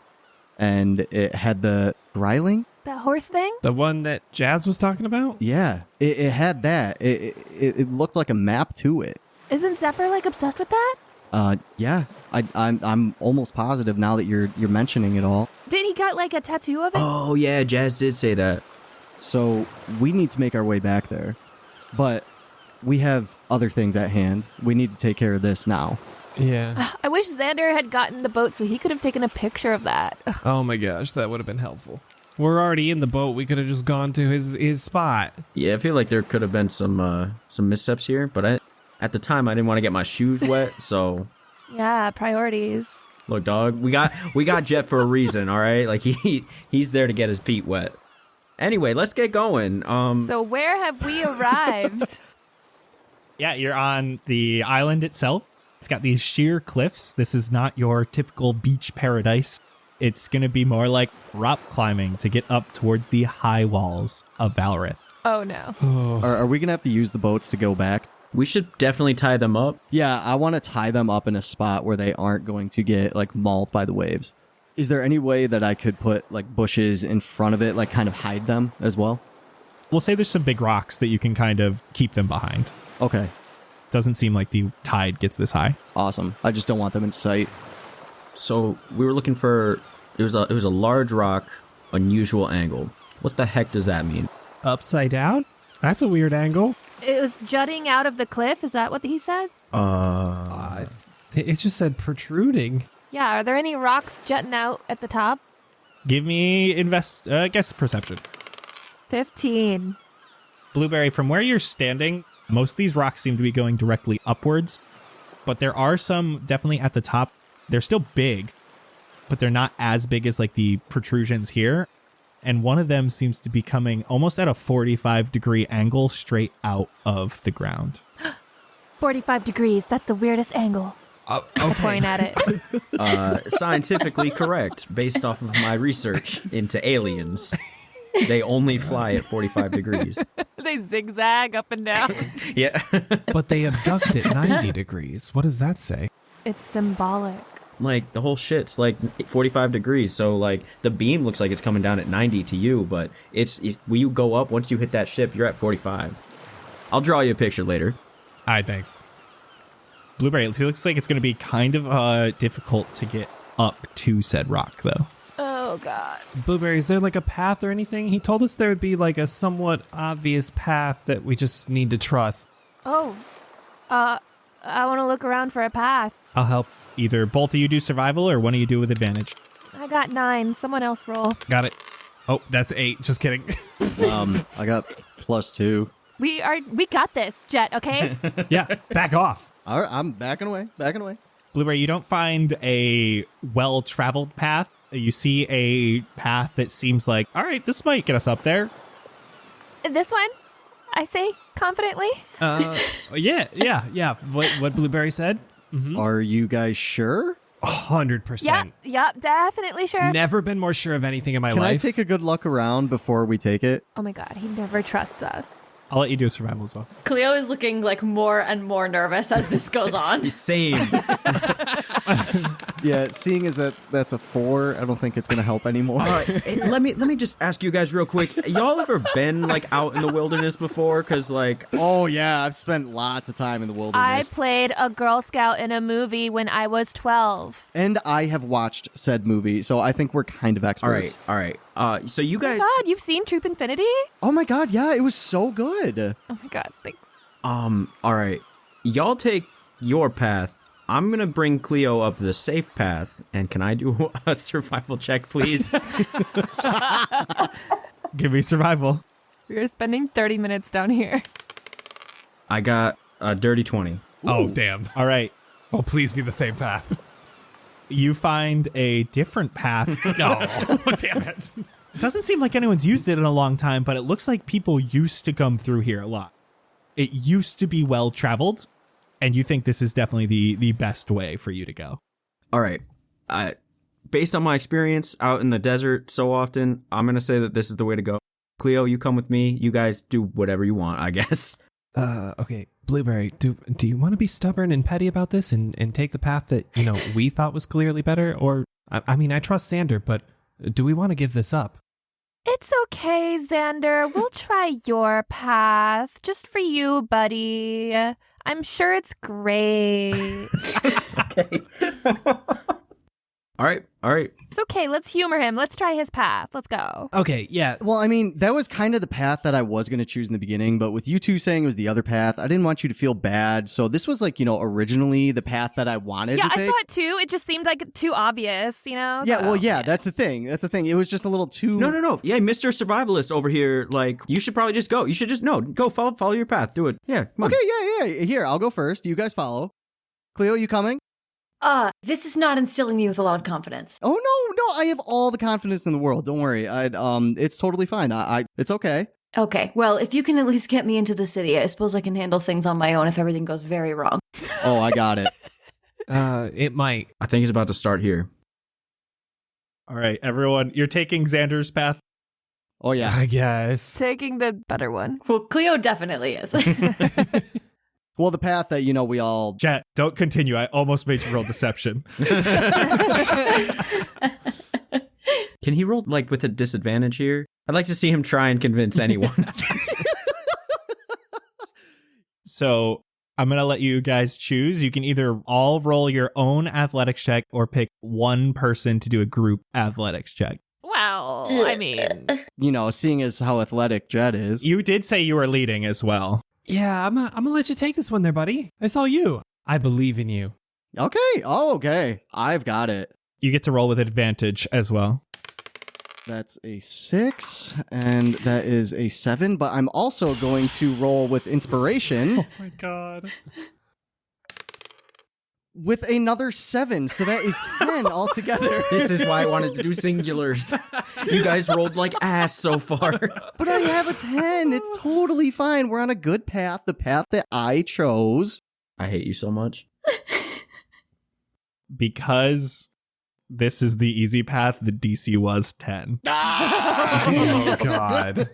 and it had the Greiling. That horse thing? The one that Jazz was talking about? Yeah, it had that. It looked like a map to it. Isn't Zephyr, like, obsessed with that? Yeah. I'm almost positive now that you're mentioning it all. Did he got, like, a tattoo of it? Oh, yeah, Jazz did say that. So we need to make our way back there. But we have other things at hand. We need to take care of this now. Yeah. I wish Xander had gotten the boat so he could have taken a picture of that. Oh my gosh, that would have been helpful. We're already in the boat. We could have just gone to his spot. Yeah, I feel like there could have been some missteps here, but at the time I didn't want to get my shoes wet, so. Yeah, priorities. Look, dog, we got Jett for a reason, all right? Like he's there to get his feet wet. Anyway, let's get going. So where have we arrived? Yeah, you're on the island itself. It's got these sheer cliffs. This is not your typical beach paradise. It's going to be more like rock climbing to get up towards the high walls of Valorith. Oh, no. Are we going to have to use the boats to go back? We should definitely tie them up. Yeah, I want to tie them up in a spot where they aren't going to get, like, mauled by the waves. Is there any way that I could put, like, bushes in front of it, like, kind of hide them as well? We'll say there's some big rocks that you can kind of keep them behind. Okay. Doesn't seem like the tide gets this high. Awesome. I just don't want them in sight. So we were looking for, it was a large rock, unusual angle. What the heck does that mean? Upside down? That's a weird angle. It was jutting out of the cliff. Is that what he said? It just said protruding. Yeah, are there any rocks jutting out at the top? Give me guess perception. 15. Blueberry, from where you're standing, most of these rocks seem to be going directly upwards, but there are some definitely at the top. They're still big, but they're not as big as like the protrusions here. And one of them seems to be coming almost at a 45-degree angle straight out of the ground. 45 degrees. That's the weirdest angle. Okay. Point at it. Scientifically correct, based off of my research into aliens. They only fly at 45 degrees. They zigzag up and down. Yeah. But they abduct at 90 degrees. What does that say? It's symbolic. Like, the whole shit's like 45 degrees, so like the beam looks like it's coming down at 90 to you, but when you go up, once you hit that ship, you're at 45. I'll draw you a picture later. All right, thanks. Blueberry, it looks like it's going to be kind of difficult to get up to said rock, though. Oh, God. Blueberry, is there like a path or anything? He told us there would be like a somewhat obvious path that we just need to trust. Oh. I want to look around for a path. I'll help. Either both of you do survival or one of you do with advantage. I got 9. Someone else roll. Got it. Oh, that's 8. Just kidding. I got +2. We got this, Jett, okay? Yeah, back off. All right, I'm backing away. Blueberry, you don't find a well-traveled path. You see a path that seems like, all right, this might get us up there. This one, I say confidently. Yeah. What Blueberry said? Are you guys sure? 100%. Yep, definitely sure. Never been more sure of anything in my Can life. I take a good look around before we take it? Oh my god, he never trusts us. I'll let you do a survival as well. Cleo is looking like more and more nervous as this goes on. Same. Yeah, seeing as that's a 4, I don't think it's gonna help anymore. All right, hey, let me just ask you guys real quick. Y'all ever been like out in the wilderness before? Cause like, Oh yeah, I've spent lots of time in the I wilderness. played a Girl Scout in a movie when I was 12. And I have watched said movie, so I think we're kind of experts. all right. So you guys, God, you've seen Troop Infinity? Oh my god, yeah, it was so good. Oh my god, thanks. all right, y'all take your path. I'm gonna bring Cleo up the safe path, and can I do a survival check, please? Give me survival. We're spending 30 minutes down here. I got a dirty 20. Oh, damn. All right. Oh, please be the same path. You find a different path. No, damn it. It doesn't seem like anyone's used it in a long time, but it looks like people used to come through here a lot. It used to be well traveled, and you think this is definitely the best way for you to go. All right. Based on my experience out in the desert so often, I'm going to say that this is the way to go. Cleo, you come with me. You guys do whatever you want, I guess. Okay, Blueberry, do you want to be stubborn and petty about this and take the path that, we thought was clearly better? Or, I mean, I trust Xander, but do we want to give this up? It's okay, Xander. We'll try your path. Just for you, buddy. I'm sure it's great. Okay. All right. It's okay. Let's humor him. Let's try his path. Let's go. Okay, yeah. Well, I mean, that was kind of the path that I was going to choose in the beginning, but with you two saying it was the other path, I didn't want you to feel bad. So this was like, originally the path that I wanted to take. I saw it too. It just seemed like too obvious, Yeah, so- well, yeah, that's the thing. It was just a little too... No. Yeah, Mr. Survivalist over here, like, you should probably just go. You should just, go follow your path. Do it. Yeah, come on. Okay, yeah. Here, I'll go first. You guys follow. Cleo, you coming? This is not instilling me with a lot of confidence. Oh, no, I have all the confidence in the world. Don't worry. It's totally fine. It's okay. Okay, well, if you can at least get me into the city, I suppose I can handle things on my own if everything goes very wrong. Oh, I got it. It might. I think it's about to start here. All right, everyone, you're taking Xander's path. Oh, yeah. I guess. Taking the better one. Well, Cleo definitely is. Well, the path that, we all... Jett, don't continue. I almost made you roll deception. Can he roll, like, with a disadvantage here? I'd like to see him try and convince anyone. So I'm going to let you guys choose. You can either all roll your own athletics check or pick one person to do a group athletics check. Well, I mean... seeing as how athletic Jett is. You did say you were leading as well. Yeah, I'm gonna let you take this one there, buddy. It's all you. I believe in you. Okay. Oh, okay. I've got it. You get to roll with advantage as well. That's a 6, and that is a 7, but I'm also going to roll with inspiration Oh my god. with another 7, so that is 10 altogether. This is why I wanted to do singulars. You guys rolled like ass so far. But I have a 10. It's totally fine. We're on a good path, the path that I chose. I hate you so much. Because this is the easy path, the DC was 10. Oh, God.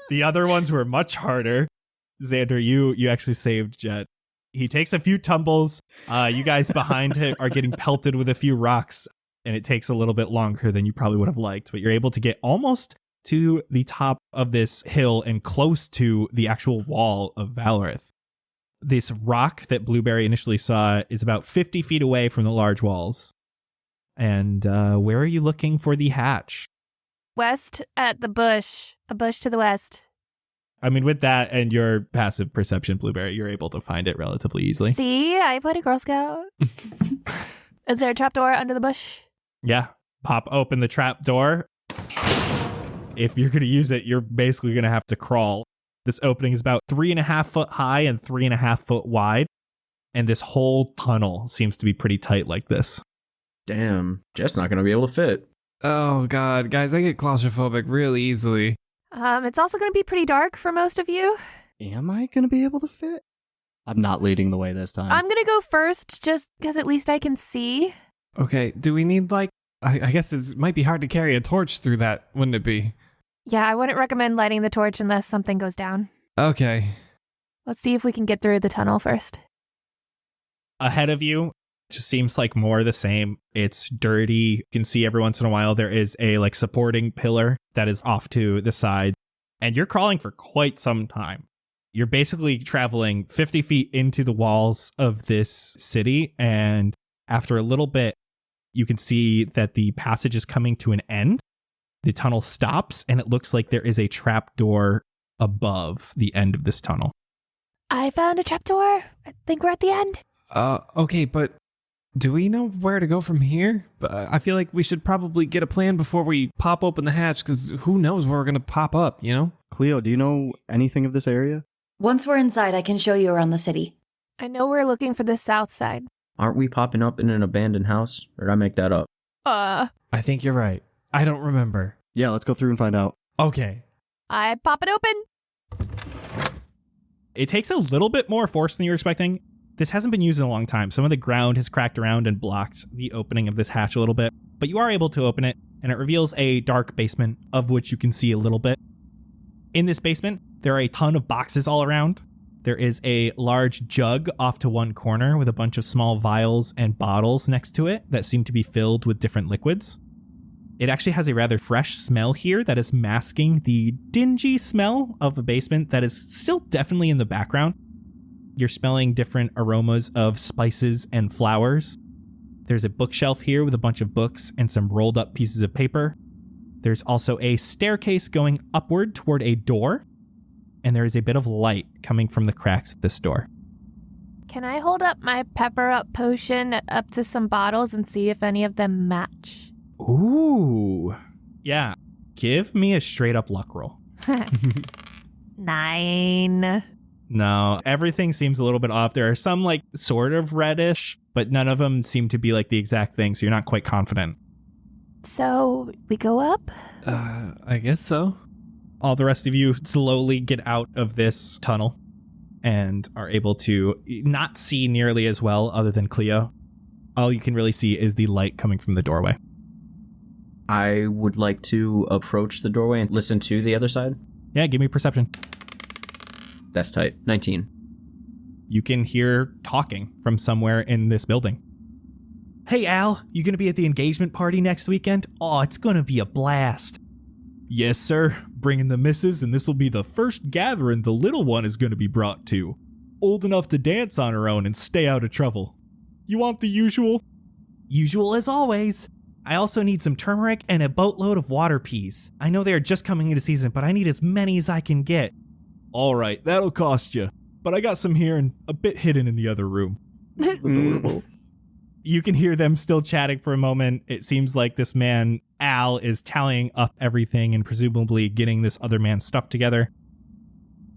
The other ones were much harder. Xander, you actually saved Jett. He takes a few tumbles. You guys behind him are getting pelted with a few rocks, and it takes a little bit longer than you probably would have liked, but you're able to get almost to the top of this hill and close to the actual wall of Valorith. This rock that Blueberry initially saw is about 50 feet away from the large walls. And where are you looking for the hatch? West at the bush. A bush to the west. I mean, with that and your passive perception, Blueberry, you're able to find it relatively easily. See, I played a Girl Scout. Is there a trapdoor under the bush? Yeah. Pop open the trap door. If you're going to use it, you're basically going to have to crawl. This opening is about 3.5 foot high and 3.5 foot wide. And this whole tunnel seems to be pretty tight like this. Damn, Jett's not going to be able to fit. Oh, God. Guys, I get claustrophobic really easily. It's also going to be pretty dark for most of you. Am I going to be able to fit? I'm not leading the way this time. I'm going to go first just because at least I can see. Okay, do we need, like... I guess it might be hard to carry a torch through that, wouldn't it be? Yeah, I wouldn't recommend lighting the torch unless something goes down. Okay. Let's see if we can get through the tunnel first. Ahead of you, just seems like more of the same. It's dirty. You can see every once in a while there is a like supporting pillar that is off to the side. And you're crawling for quite some time. You're basically traveling 50 feet into the walls of this city. And after a little bit, you can see that the passage is coming to an end. The tunnel stops, and it looks like there is a trap door above the end of this tunnel. I found a trapdoor. I think we're at the end. Okay, but do we know where to go from here? But I feel like we should probably get a plan before we pop open the hatch, because who knows where we're going to pop up, you know? Cleo, do you know anything of this area? Once we're inside, I can show you around the city. I know we're looking for the south side. Aren't we popping up in an abandoned house? Or did I make that up? I think you're right. I don't remember. Yeah, let's go through and find out. Okay. I pop it open. It takes a little bit more force than you were expecting. This hasn't been used in a long time. Some of the ground has cracked around and blocked the opening of this hatch a little bit, but you are able to open it, and it reveals a dark basement of which you can see a little bit. In this basement, there are a ton of boxes all around. There is a large jug off to one corner with a bunch of small vials and bottles next to it that seem to be filled with different liquids. It actually has a rather fresh smell here that is masking the dingy smell of a basement that is still definitely in the background. You're smelling different aromas of spices and flowers. There's a bookshelf here with a bunch of books and some rolled up pieces of paper. There's also a staircase going upward toward a door. And there is a bit of light coming from the cracks of this door. Can I hold up my pepper up potion up to some bottles and see if any of them match? Ooh. Yeah. Give me a straight up luck roll. 9. No, everything seems a little bit off. There are some like sort of reddish, but none of them seem to be like the exact thing, so you're not quite confident. So we go up? I guess so. All the rest of you slowly get out of this tunnel and are able to not see nearly as well other than Cleo. All you can really see is the light coming from the doorway. I would like to approach the doorway and listen to the other side. Yeah, give me perception. That's tight. 19. You can hear talking from somewhere in this building. Hey, Al, you going to be at the engagement party next weekend? Oh, it's going to be a blast. Yes, sir. Bringing the missus, and this will be the first gathering the little one is going to be brought to. Old enough to dance on her own and stay out of trouble. You want the usual? Usual as always. I also need some turmeric and a boatload of water peas. I know they are just coming into season, but I need as many as I can get. All right, that'll cost you. But I got some here and a bit hidden in the other room. Adorable. You can hear them still chatting for a moment. It seems like this man, Al, is tallying up everything and presumably getting this other man's stuff together.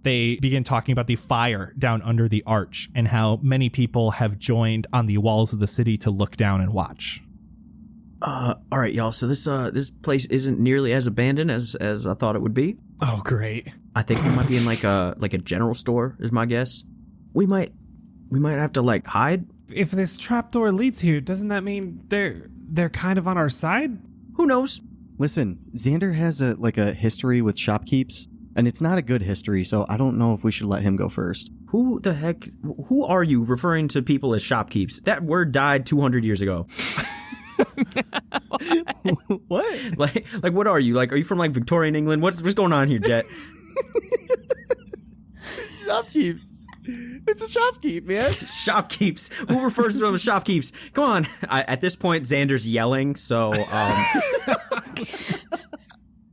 They begin talking about the fire down under the arch and how many people have joined on the walls of the city to look down and watch. All right, y'all. So this place isn't nearly as abandoned as I thought it would be. Oh, great. I think we might be in like a general store, is my guess. We might have to like hide. If this trapdoor leads here, doesn't that mean they're kind of on our side? Who knows? Listen, Xander has a history with shopkeeps, and it's not a good history, so I don't know if we should let him go first. Who the heck? Who are you referring to people as shopkeeps? That word died 200 years ago. What? Like what are you? Like, are you from like Victorian England? What's going on here, Jett? Shopkeeps. It's a shopkeep, man. Shopkeeps. Who refers to them as shopkeeps? Come on. At this point, Xander's yelling, so I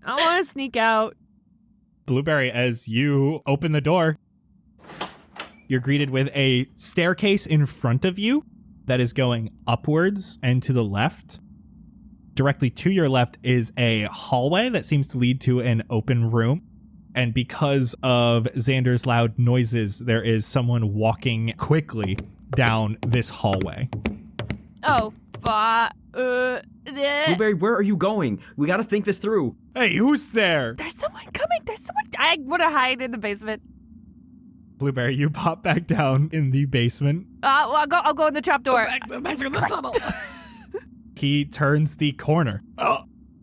want to sneak out. Blueberry, as you open the door, you're greeted with a staircase in front of you that is going upwards and to the left. Directly to your left is a hallway that seems to lead to an open room. And because of Xander's loud noises, there is someone walking quickly down this hallway. Oh, Blueberry, where are you going? We got to think this through. Hey, who's there? There's someone coming. I want to hide in the basement. Blueberry, you pop back down in the basement. Well, I'll go in the trapdoor. Back through the tunnel. He turns the corner.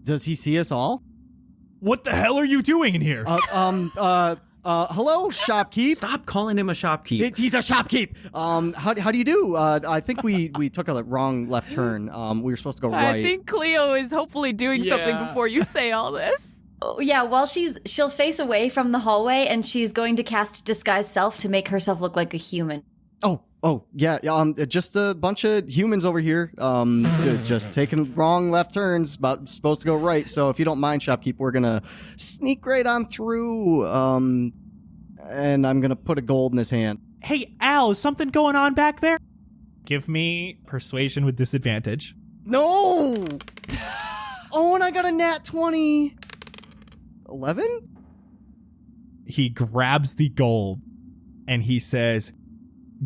Does he see us all? What the hell are you doing in here? Hello, shopkeep. Stop calling him a shopkeep. He's a shopkeep. How do you do? I think we took a wrong left turn. We were supposed to go right. I think Cleo is hopefully doing something before you say all this. Oh, yeah, while she'll face away from the hallway and she's going to cast Disguise Self to make herself look like a human. Oh, yeah. Just a bunch of humans over here. Just taking wrong left turns. Supposed to go right. So if you don't mind, shopkeep, we're gonna sneak right on through. And I'm gonna put a gold in his hand. Hey, Al, is something going on back there? Give me persuasion with disadvantage. No. Oh, and I got a nat 20. 11? He grabs the gold and he says,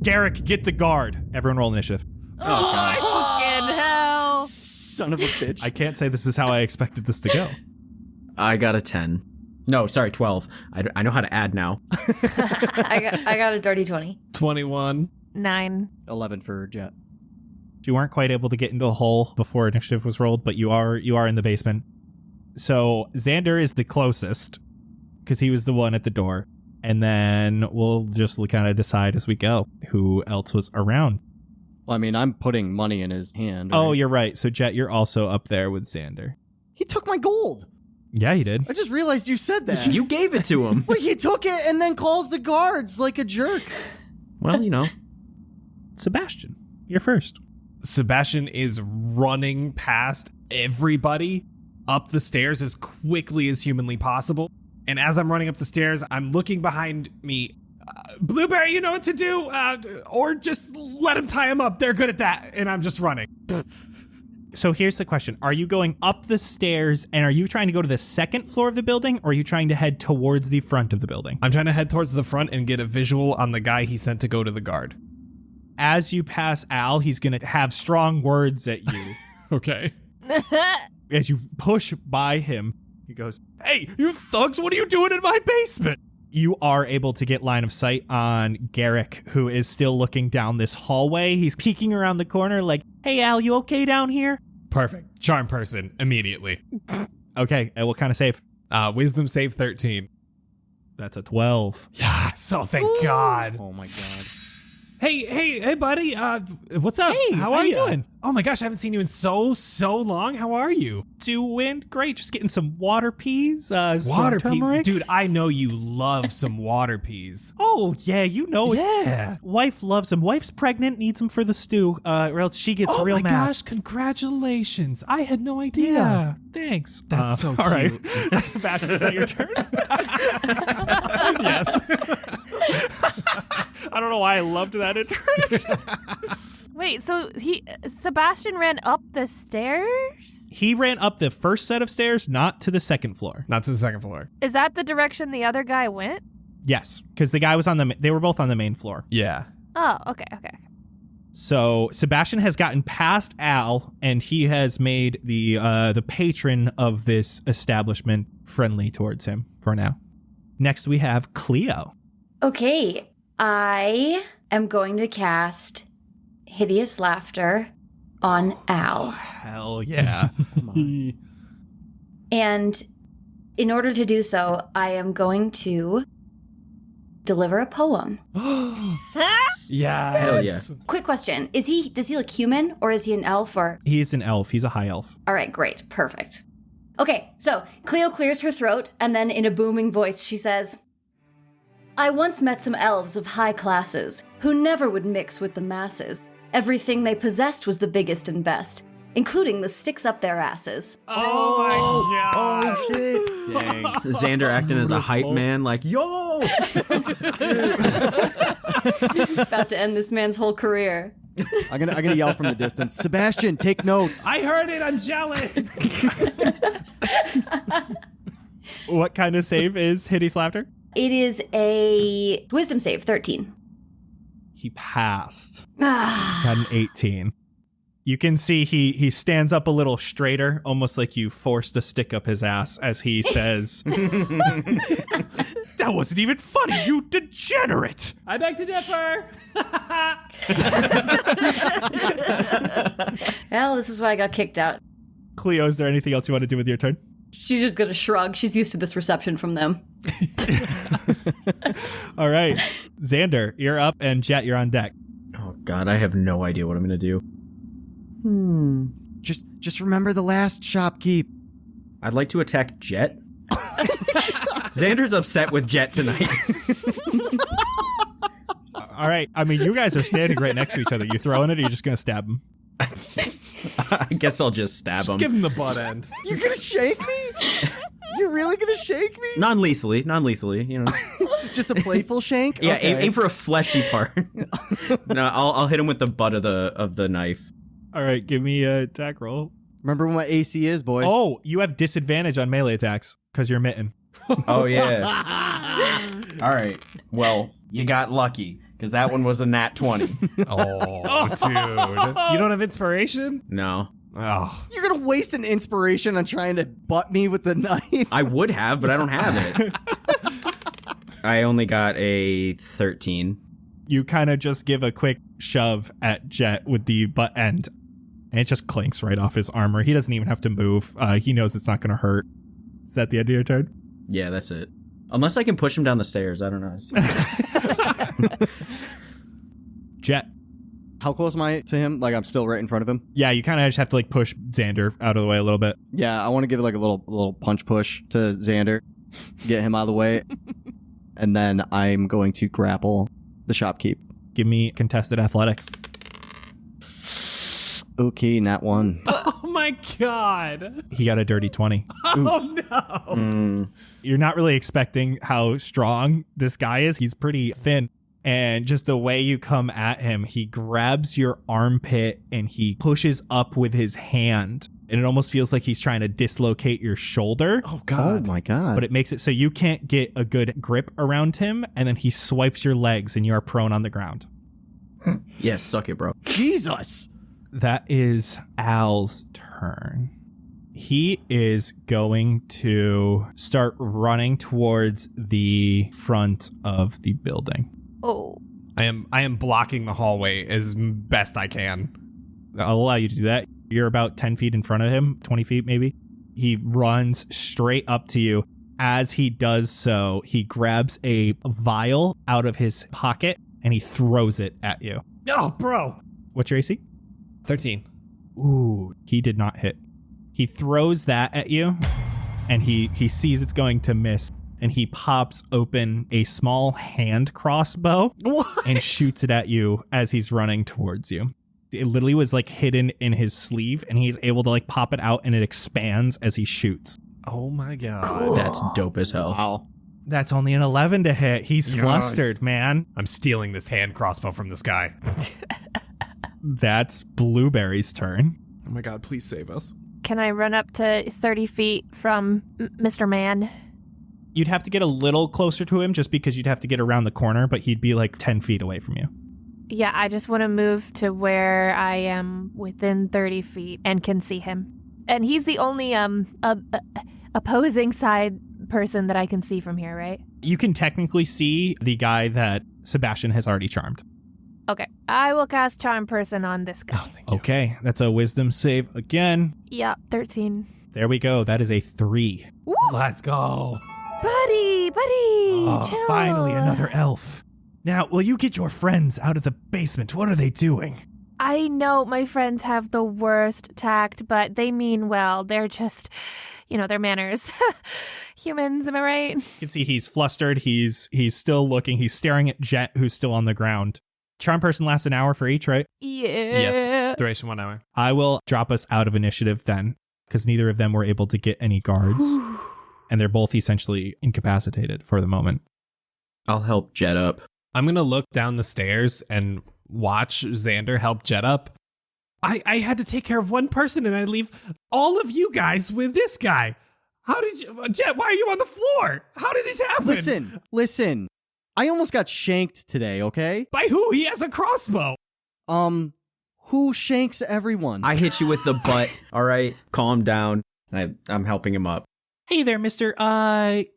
Garrick, get the guard. Everyone roll initiative. Oh, fucking hell. Son of a bitch. I can't say this is how I expected this to go. I got a 10. No, sorry, 12. I know how to add now. I got a dirty 20. 21. 9. 11 for Jett. You weren't quite able to get into the hole before initiative was rolled, but you are in the basement. So Xander is the closest because he was the one at the door. And then we'll just kind of decide as we go who else was around. Well, I mean, I'm putting money in his hand. Right? Oh, you're right. So Jett, you're also up there with Xander. He took my gold. Yeah, he did. I just realized you said that. You gave it to him. Well, he took it and then calls the guards like a jerk. Well, you know. Sebastian, you're first. Sebastian is running past everybody up the stairs as quickly as humanly possible. And as I'm running up the stairs, I'm looking behind me. Blueberry, you know what to do? Or just let him tie him up. They're good at that. And I'm just running. So here's the question. Are you going up the stairs and are you trying to go to the second floor of the building or are you trying to head towards the front of the building? I'm trying to head towards the front and get a visual on the guy he sent to go to the guard. As you pass Al, he's going to have strong words at you. Okay. As you push by him, he goes, "Hey, you thugs, what are you doing in my basement?" You are able to get line of sight on Garrick, who is still looking down this hallway. He's peeking around the corner like, "Hey, Al, you okay down here?" Perfect. Charm person immediately. Okay, and what kind of save? Wisdom save 13. That's a 12. Yeah, so thank God. Oh my god. Hey, buddy. What's up? Hey, how are you doing? Oh my gosh, I haven't seen you in so long. How are you? Doing great. Just getting some water peas. Water some peas, turmeric. dude. I know you love some water peas. Oh yeah, you know it. Yeah. Wife loves them. Wife's pregnant, needs them for the stew, or else she gets real mad. Oh my gosh, congratulations! I had no idea. Yeah, thanks. That's so cute. All right, Sebastian, is that your turn? Yes. I don't know why I loved that introduction. Wait, so Sebastian ran up the stairs? He ran up the first set of stairs, not to the second floor. Not to the second floor. Is that the direction the other guy went? Yes, because the guy was they were both on the main floor. Yeah. Oh, okay. So Sebastian has gotten past Al, and he has made the patron of this establishment friendly towards him for now. Next, we have Cleo. Okay, I am going to cast Hideous Laughter on Al. Hell yeah. And in order to do so, I am going to deliver a poem. Yeah. Hell yeah. Quick question. Does he look human or is he an elf or? He's an elf. He's a high elf. All right, great. Perfect. Okay, so Cleo clears her throat and then in a booming voice she says, I once met some elves of high classes who never would mix with the masses. Everything they possessed was the biggest and best. including the sticks up their asses. Oh my god. Oh shit! Dang. Xander acting as a hype man, like, yo! About to end this man's whole career. I'm gonna yell from the distance. Sebastian, take notes. I heard it. I'm jealous. What kind of save is Hideous Laughter? It is a wisdom save, 13. He passed. Got an 18. You can see he stands up a little straighter, almost like you forced a stick up his ass as he says, "That wasn't even funny, you degenerate!" I beg to differ. Well, this is why I got kicked out. Cleo, is there anything else you want to do with your turn? She's just gonna shrug. She's used to this reception from them. All right. Xander, you're up, and Jett, you're on deck. Oh god, I have no idea what I'm gonna do. Just remember the last shopkeep. I'd like to attack Jett. Xander's upset with Jett tonight. All right. I mean, you guys are standing right next to each other. You throwing it, or you're just going to stab him? I guess I'll just stab him. Just give him the butt end. You're gonna shake me? You're really gonna shake me? Non-lethally, you know. Just a playful shank? Yeah, Okay. aim for a fleshy part. No, I'll hit him with the butt of the knife. All right. Give me a attack roll. Remember what AC is, boy. Oh, you have disadvantage on melee attacks because you're mitten. Oh yeah. All right. Well, you got lucky because that one was a nat 20. Oh, dude. You don't have inspiration? No, Oh. You're gonna waste an inspiration on trying to butt me with the knife? I would have, but I don't have it. I only got a 13. You kind of just give a quick shove at Jett with the butt end, and it just clinks right off his armor. He doesn't even have to move. He knows it's not going to hurt. Is that the end of your turn? Yeah, that's it. Unless I can push him down the stairs. I don't know. Jett. How close am I to him? Like, I'm still right in front of him? Yeah, you kind of just have to like push Xander out of the way a little bit. Yeah, I want to give like a little punch push to Xander, get him out of the way, and then I'm going to grapple the shopkeep. Give me contested athletics. Okay, nat 1. Oh my god. He got a dirty 20. Oh no. You're not really expecting how strong this guy is. He's pretty thin. And just the way you come at him, he grabs your armpit and he pushes up with his hand. And it almost feels like he's trying to dislocate your shoulder. Oh Oh god. my god. But it makes it so you can't get a good grip around him. And then he swipes your legs and you are prone on the ground. Yeah, suck it, bro. Jesus! That is Al's turn. He is going to start running towards the front of the building. Oh. I am blocking the hallway as best I can. I'll allow you to do that. You're about 10 feet in front of him, 20 feet maybe. He runs straight up to you. As he does so, he grabs a vial out of his pocket and he throws it at you. Oh, bro. What's your AC? 13. Ooh, he did not hit. He throws that at you and he sees it's going to miss. And he pops open a small hand crossbow and shoots it at you as he's running towards you. It literally was like hidden in his sleeve and he's able to like pop it out and it expands as he shoots. Oh my god. Cool. That's dope as hell. Wow. That's only an 11 to hit. He's Yes. flustered, man. I'm stealing this hand crossbow from this guy. That's Blueberry's turn. Oh my god, please save us. Can I run up to 30 feet from Mr. Man? You'd have to get a little closer to him just because you'd have to get around the corner, but he'd be like 10 feet away from you. Yeah, I just want to move to where I am within 30 feet and can see him. And he's the only opposing side person that I can see from here, right? You can technically see the guy that Sebastian has already charmed. Okay, I will cast Charm Person on this guy. Oh, thank you. Okay, that's a wisdom save again. Yeah, 13. There we go. That is a 3. Woo! Let's go. Buddy, Oh, chill. finally another elf. Now, will you get your friends out of the basement? What are they doing? I know my friends have the worst tact, but they mean well. They're just, their manners. Humans, am I right? You can see he's flustered. He's still looking. He's staring at Jett, who's still on the ground. charm person lasts an hour for each, right? Yeah. Yes. Duration 1 hour. I will drop us out of initiative then, because neither of them were able to get any guards. And they're both essentially incapacitated for the moment. I'll help Jett up. I'm going to look down the stairs and watch Xander help Jett up. I had to take care of one person and I leave all of you guys with this guy. How did you... Jett, why are you on the floor? How did this happen? Listen. I almost got shanked today, okay? By who? He has a crossbow. Who shanks everyone? I hit you with the butt. All right, calm down. I'm helping him up. Hey there, mister.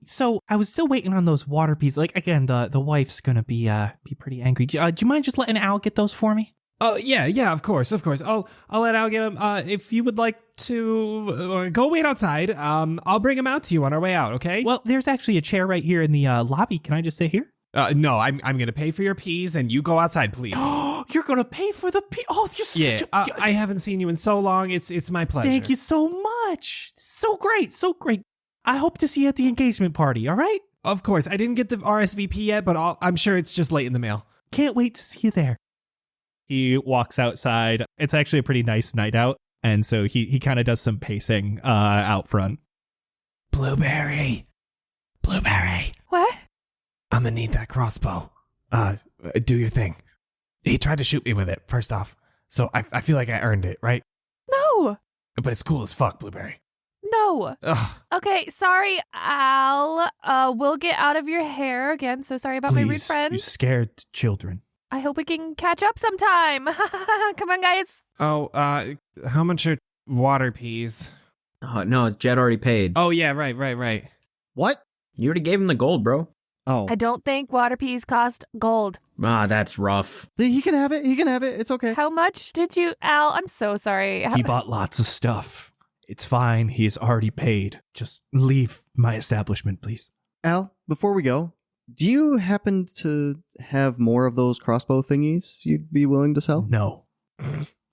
So I was still waiting on those water peas. Like, again, the wife's gonna be pretty angry. Do you mind just letting Al get those for me? Oh, yeah, of course. I'll let Al get him. If you would like to go wait outside, I'll bring him out to you on our way out, okay? Well, there's actually a chair right here in the lobby. Can I just sit here? No, I'm going to pay for your peas and you go outside, please. You're gonna pay for the peas? Oh, you're such a... I haven't seen you in so long. It's my pleasure. Thank you so much. So great. I hope to see you at the engagement party, all right? Of course. I didn't get the RSVP yet, but I'm sure it's just late in the mail. Can't wait to see you there. He walks outside. It's actually a pretty nice night out. And so he kind of does some pacing out front. Blueberry. What? I'm gonna need that crossbow. Do your thing. He tried to shoot me with it, first off. So I feel like I earned it, right? No. But it's cool as fuck, Blueberry. No. Ugh. Okay, sorry, Al. We'll get out of your hair again. So sorry about my rude friend. You scared children. I hope we can catch up sometime. Come on, guys. Oh, how much are water peas? Oh, no, it's Jett already paid. Oh, yeah, right. What? You already gave him the gold, bro. Oh. I don't think water peas cost gold. Ah, that's rough. He can have it. It's okay. How much did you, Al? I'm so sorry. He bought lots of stuff. It's fine. He has already paid. Just leave my establishment, please. Al, before we go, do you happen to have more of those crossbow thingies you'd be willing to sell? No.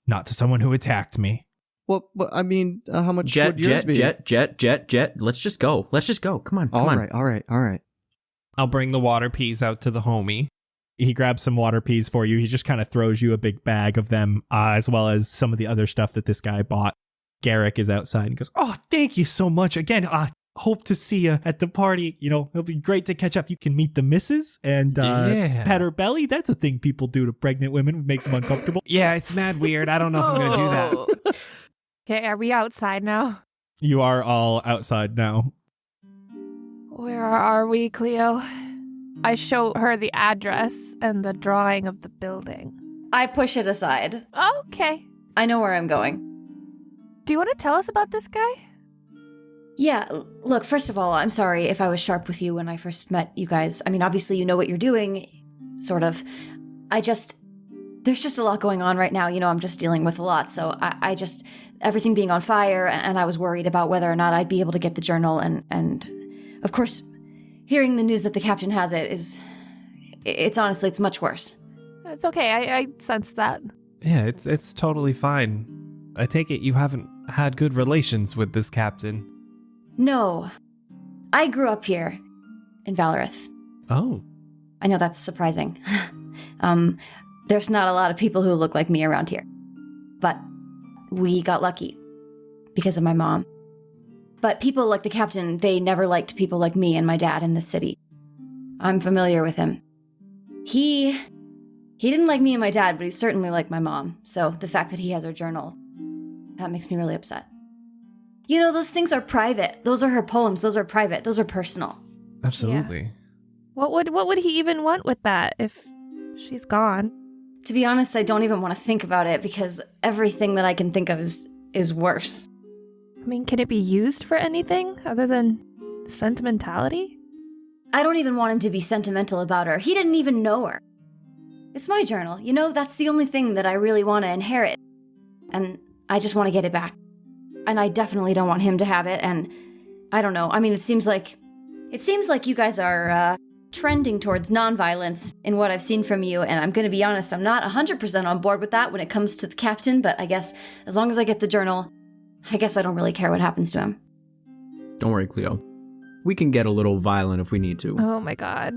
Not to someone who attacked me. Well, I mean, how much Jett, would yours be? Jett. Let's just go. Come on. All right. I'll bring the water peas out to the homie. He grabs some water peas for you. He just kind of throws you a big bag of them, as well as some of the other stuff that this guy bought. Garrick is outside and goes, "Oh, thank you so much. Again, hope to see you at the party. You know, it'll be great to catch up. You can meet the missus and pet her belly. That's a thing people do to pregnant women. It makes them uncomfortable." Yeah, it's mad weird. I don't know if I'm going to do that. Okay, are we outside now? You are all outside now. Where are we, Cleo? I show her the address and the drawing of the building. I push it aside. Okay. I know where I'm going. Do you want to tell us about this guy? Yeah, look, first of all, I'm sorry if I was sharp with you when I first met you guys. I mean, obviously you know what you're doing, sort of. There's just a lot going on right now. You know, I'm just dealing with a lot, so everything being on fire, and I was worried about whether or not I'd be able to get the journal, and of course, hearing the news that the captain has it's honestly, it's much worse. It's okay, I sense that. Yeah, it's totally fine. I take it you haven't had good relations with this captain. No. I grew up here in Valorith. Oh. I know that's surprising. There's not a lot of people who look like me around here. But we got lucky because of my mom. But people like the captain, they never liked people like me and my dad in this city. I'm familiar with him. He didn't like me and my dad, but he certainly liked my mom. So the fact that he has her journal, that makes me really upset. You know, those things are private. Those are her poems. Those are private. Those are personal. Absolutely. Yeah. What would he even want with that if she's gone? To be honest, I don't even want to think about it because everything that I can think of is worse. I mean, can it be used for anything other than sentimentality? I don't even want him to be sentimental about her. He didn't even know her. It's my journal. You know, that's the only thing that I really want to inherit. And I just want to get it back. And I definitely don't want him to have it, and I don't know. I mean, it seems like you guys are trending towards nonviolence in what I've seen from you, and I'm going to be honest, I'm not 100% on board with that when it comes to the captain, but I guess as long as I get the journal, I guess I don't really care what happens to him. Don't worry, Cleo. We can get a little violent if we need to. Oh my god.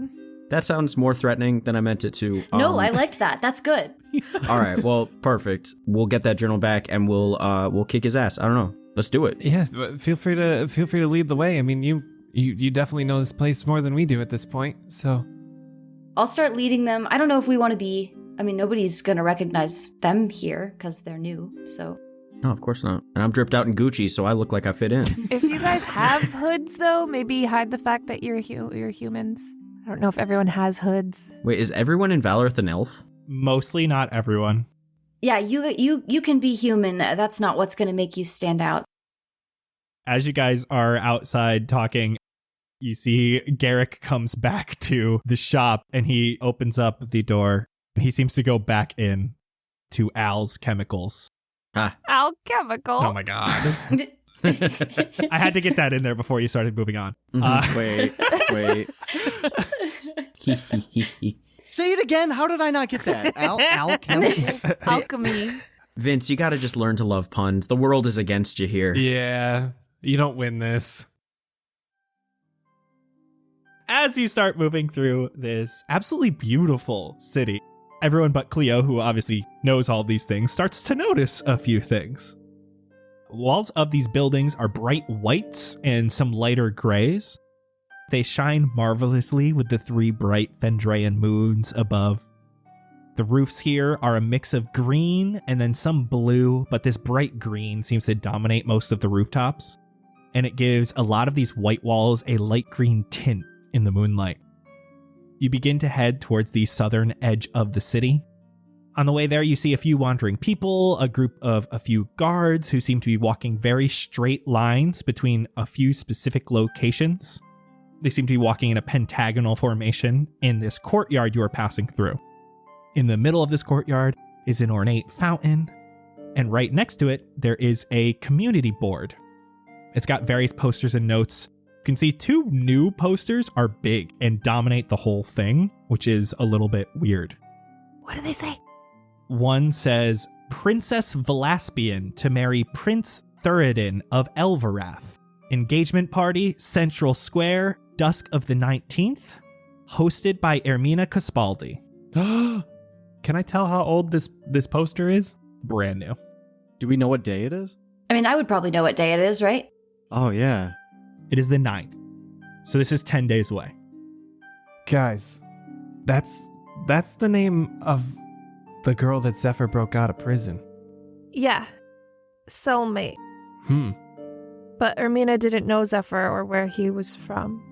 That sounds more threatening than I meant it to. No, I liked that. That's good. All right, well, perfect. We'll get that journal back and we'll kick his ass. I don't know. Let's do it. Yes, feel free to lead the way. I mean, you definitely know this place more than we do at this point, so. I'll start leading them. I don't know if we want to be... I mean, nobody's going to recognize them here because they're new, so... No, of course not. And I'm dripped out in Gucci, so I look like I fit in. If you guys have hoods, though, maybe hide the fact that you're humans. I don't know if everyone has hoods. Wait, is everyone in Valorith an elf? Mostly, not everyone. Yeah, you can be human. That's not what's going to make you stand out. As you guys are outside talking, you see Garrick comes back to the shop and he opens up the door and he seems to go back in to Al's chemicals. Alchemical. Oh my god. I had to get that in there before you started moving on. Wait. Say it again. How did I not get that? Alchemist. Alchemy. Vince, you gotta just learn to love puns. The world is against you here. Yeah, you don't win this. As you start moving through this absolutely beautiful city, everyone but Cleo, who obviously knows all these things, starts to notice a few things. Walls of these buildings are bright whites and some lighter grays. They shine marvelously with the 3 bright Fendrayan moons above. The roofs here are a mix of green and then some blue, but this bright green seems to dominate most of the rooftops, and it gives a lot of these white walls a light green tint in the moonlight. You begin to head towards the southern edge of the city. On the way there, you see a few wandering people, a group of a few guards who seem to be walking very straight lines between a few specific locations. They seem to be walking in a pentagonal formation in this courtyard you are passing through. In the middle of this courtyard is an ornate fountain, and right next to it, there is a community board. It's got various posters and notes. You can see 2 new posters are big and dominate the whole thing, which is a little bit weird. What do they say? One says, Princess Velaspian to marry Prince Thuridin of Elverath. Engagement party, Central Square, dusk of the 19th. Hosted by Ermina Caspaldi. Can I tell how old this poster is? Brand new. Do we know what day it is? I mean, I would probably know what day it is, right? Oh, yeah. It is the 9th. So this is 10 days away. Guys, that's the name of the girl that Zephyr broke out of prison. Yeah. Cellmate. Hmm. But Ermina didn't know Zephyr or where he was from.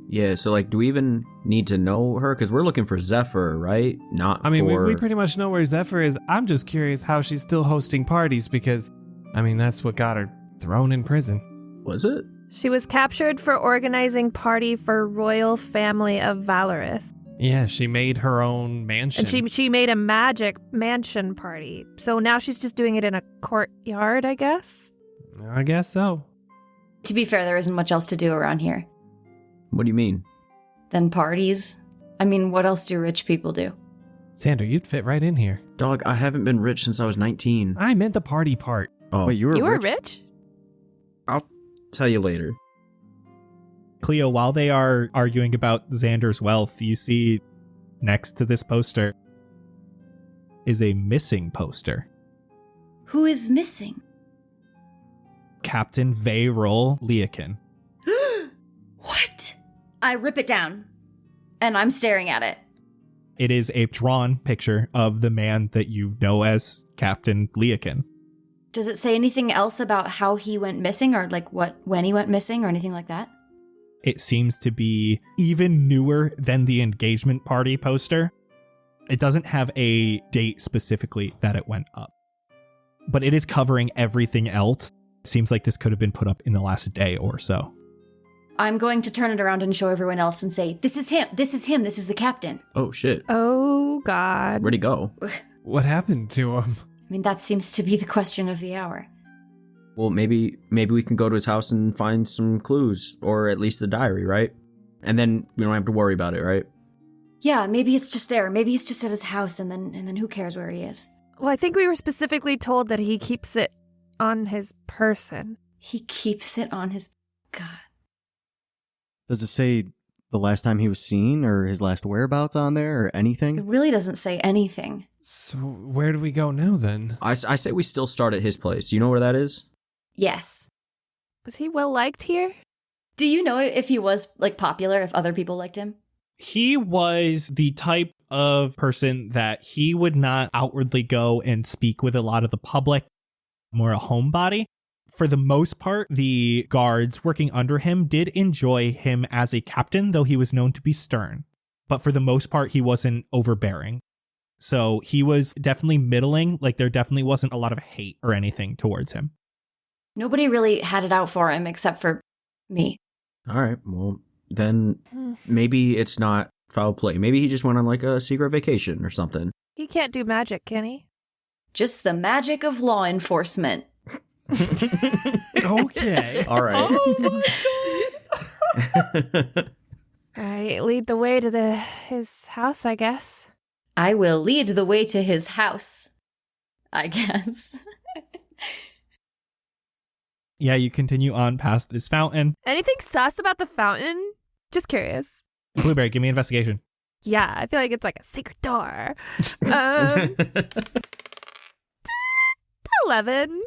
Yeah, so like, do we even need to know her? Because we're looking for Zephyr, right? I mean, we pretty much know where Zephyr is. I'm just curious how she's still hosting parties because, I mean, that's what got her thrown in prison. Was it? She was captured for organizing party for royal family of Valorith. Yeah, she made her own mansion. And she made a magic mansion party. So now she's just doing it in a courtyard, I guess? I guess so. To be fair, there isn't much else to do around here What do you mean? than parties. I mean, what else do rich people do? Xander, you'd fit right in here. Dog, I haven't been rich since I was 19. I meant the party part. Oh, Wait, you were rich? I'll tell you later. Cleo, while they are arguing about Xander's wealth, you see next to this poster is a missing poster. Who is missing? Captain Vayrol Leakin. What? I rip it down, and I'm staring at it. It is a drawn picture of the man that you know as Captain Leakin. Does it say anything else about how he went missing, or like when he went missing, or anything like that? It seems to be even newer than the engagement party poster. It doesn't have a date specifically that it went up, but it is covering everything else. It seems like this could have been put up in the last day or so. I'm going to turn it around and show everyone else and say, this is him, this is him, this is the captain. Oh, shit. Oh, God. Where'd he go? What happened to him? I mean, that seems to be the question of the hour. Well, maybe we can go to his house and find some clues, or at least the diary, right? And then we don't have to worry about it, right? Yeah, maybe it's just there. Maybe it's just at his house, and then who cares where he is? Well, I think we were specifically told that he keeps it on his person. He keeps it on his... God. Does it say the last time he was seen or his last whereabouts on there or It anything? really doesn't say anything. So where do we go now then? I say we still start at his place. Do you know where that is? Yes. Was he well liked here? Do you know if he was, like, popular, if other people liked him? He was the type of person that he would not outwardly go and speak with a lot of the public, more a homebody. For the most part, the guards working under him did enjoy him as a captain, though he was known to be stern. But for the most part, he wasn't overbearing. So he was definitely middling, like there definitely wasn't a lot of hate or anything towards him. Nobody really had it out for him except for me. All right. Well, then maybe it's not foul play. Maybe he just went on like a secret vacation or something. He can't do magic, can he? Just the magic of law enforcement. Okay. All right. Oh my God. All right, lead the way to his house, I guess. I will lead the way to his house, I guess. Yeah, you continue on past this fountain. Anything sus about the fountain? Just curious. Blueberry, give me investigation. Yeah, I feel like it's like a secret door. 11.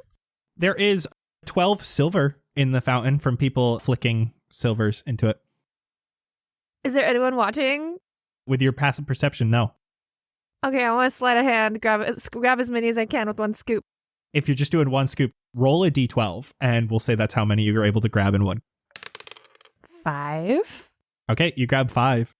There is 12 silver in the fountain from people flicking silvers into it. Is there anyone watching? With your passive perception, no. Okay, I want to slide a hand, grab as many as I can with one scoop. If you're just doing one scoop, roll a d12, and we'll say that's how many you're able to grab in one. 5. Okay, you grab 5.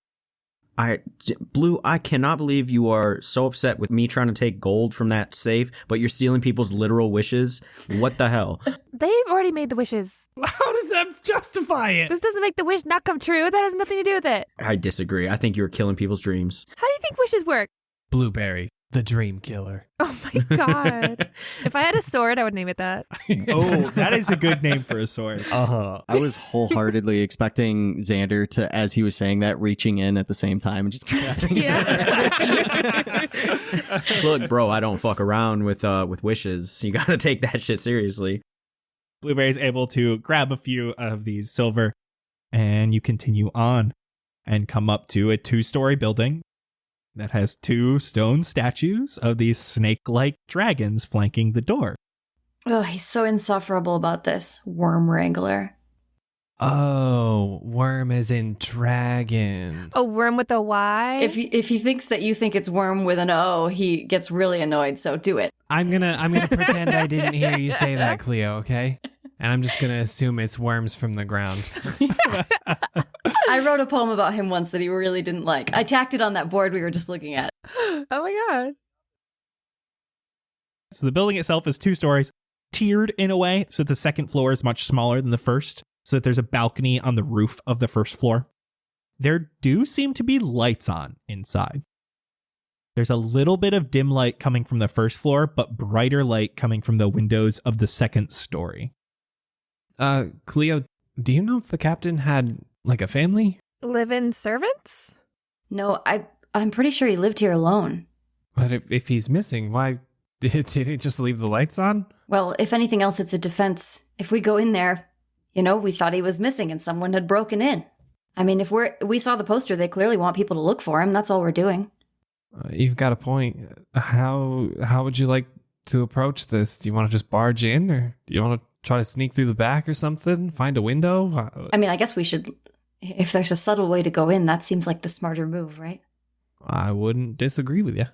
Blue, I cannot believe you are so upset with me trying to take gold from that safe, but you're stealing people's literal wishes. What the hell? They've already made the wishes. How does that justify it? This doesn't make the wish not come true. That has nothing to do with it. I disagree. I think you were killing people's dreams. How do you think wishes work? Blueberry, the dream killer. Oh my god. If I had a sword, I would name it that. Oh, that is a good name for a sword. Uh-huh. I was wholeheartedly expecting Xander to, as he was saying that, reaching in at the same time and just grabbing Yeah. Look, bro, I don't fuck around with wishes. You gotta take that shit seriously. Blueberry's able to grab a few of these silver, and you continue on and come up to a 2-story building that has 2 stone statues of these snake-like dragons flanking the door. Oh, he's so insufferable about this. Worm Wrangler. Oh, worm is in dragon. A worm with a Y? If he thinks that you think it's worm with an O, he gets really annoyed, so do it. I'm gonna pretend I didn't hear you say that, Cleo, okay? And I'm just gonna assume it's worms from the ground. I wrote a poem about him once that he really didn't like. I tacked it on that board we were just looking at. Oh my god. So the building itself is 2 stories, tiered in a way, so the second floor is much smaller than the first, so that there's a balcony on the roof of the first floor. There do seem to be lights on inside. There's a little bit of dim light coming from the first floor, but brighter light coming from the windows of the second story. Cleo, do you know if the captain had, like, a family? Live-in servants? No, I'm pretty sure he lived here alone. But if he's missing, why did he just leave the lights on? Well, if anything else, it's a defense. If we go in there, we thought he was missing and someone had broken in. I mean, if we saw the poster, they clearly want people to look for him. That's all we're doing. You've got a point. How would you like to approach this? Do you want to just barge in, or do you want to try to sneak through the back or something? Find a window? I mean, I guess we should. If there's a subtle way to go in, that seems like the smarter move, right? I wouldn't disagree with you.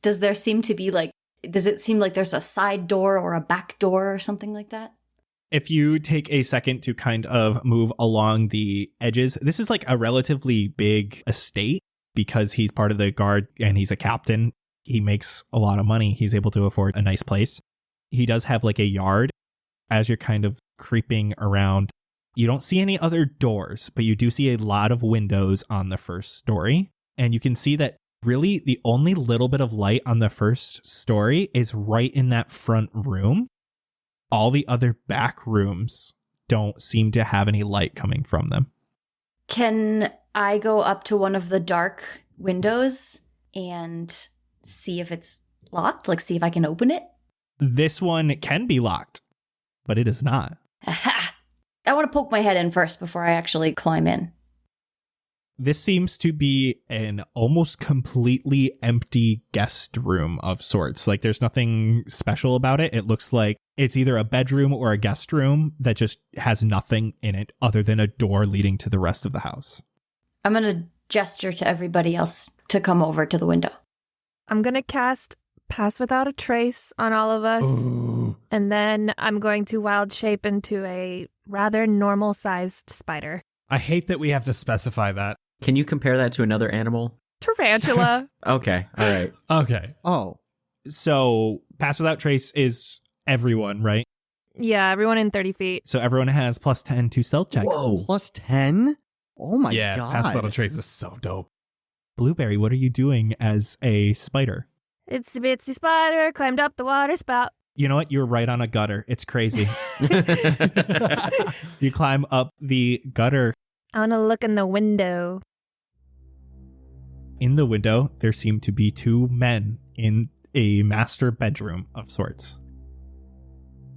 Does it seem like there's a side door or a back door or something like that? If you take a second to kind of move along the edges, this is like a relatively big estate because he's part of the guard and he's a captain. He makes a lot of money. He's able to afford a nice place. He does have like a yard. As you're kind of creeping around, you don't see any other doors, but you do see a lot of windows on the first story. And you can see that really the only little bit of light on the first story is right in that front room. All the other back rooms don't seem to have any light coming from them. Can I go up to one of the dark windows and see if it's locked? Like, see if I can open it? This one can be locked, but it is not. Aha! I want to poke my head in first before I actually climb in. This seems to be an almost completely empty guest room of sorts. Like there's nothing special about it. It looks like it's either a bedroom or a guest room that just has nothing in it other than a door leading to the rest of the house. I'm going to gesture to everybody else to come over to the window. I'm going to cast Pass Without a Trace on all of us. Ooh. And then I'm going to wild shape into a rather normal-sized spider. I hate that we have to specify that. Can you compare that to another animal? Tarantula. Okay, all right. Okay. Oh, So Pass Without Trace is everyone, right? Yeah, everyone in 30 feet. So everyone has plus 10 to stealth checks. Whoa. plus 10? Oh my yeah, god. Pass Without a Trace is so dope. Blueberry, what are you doing as a spider? It's a bitsy spider climbed up the water spout. You know what? You're right on a gutter. It's crazy. You climb up the gutter. I want to look in the window. In the window, there seem to be two men in a master bedroom of sorts.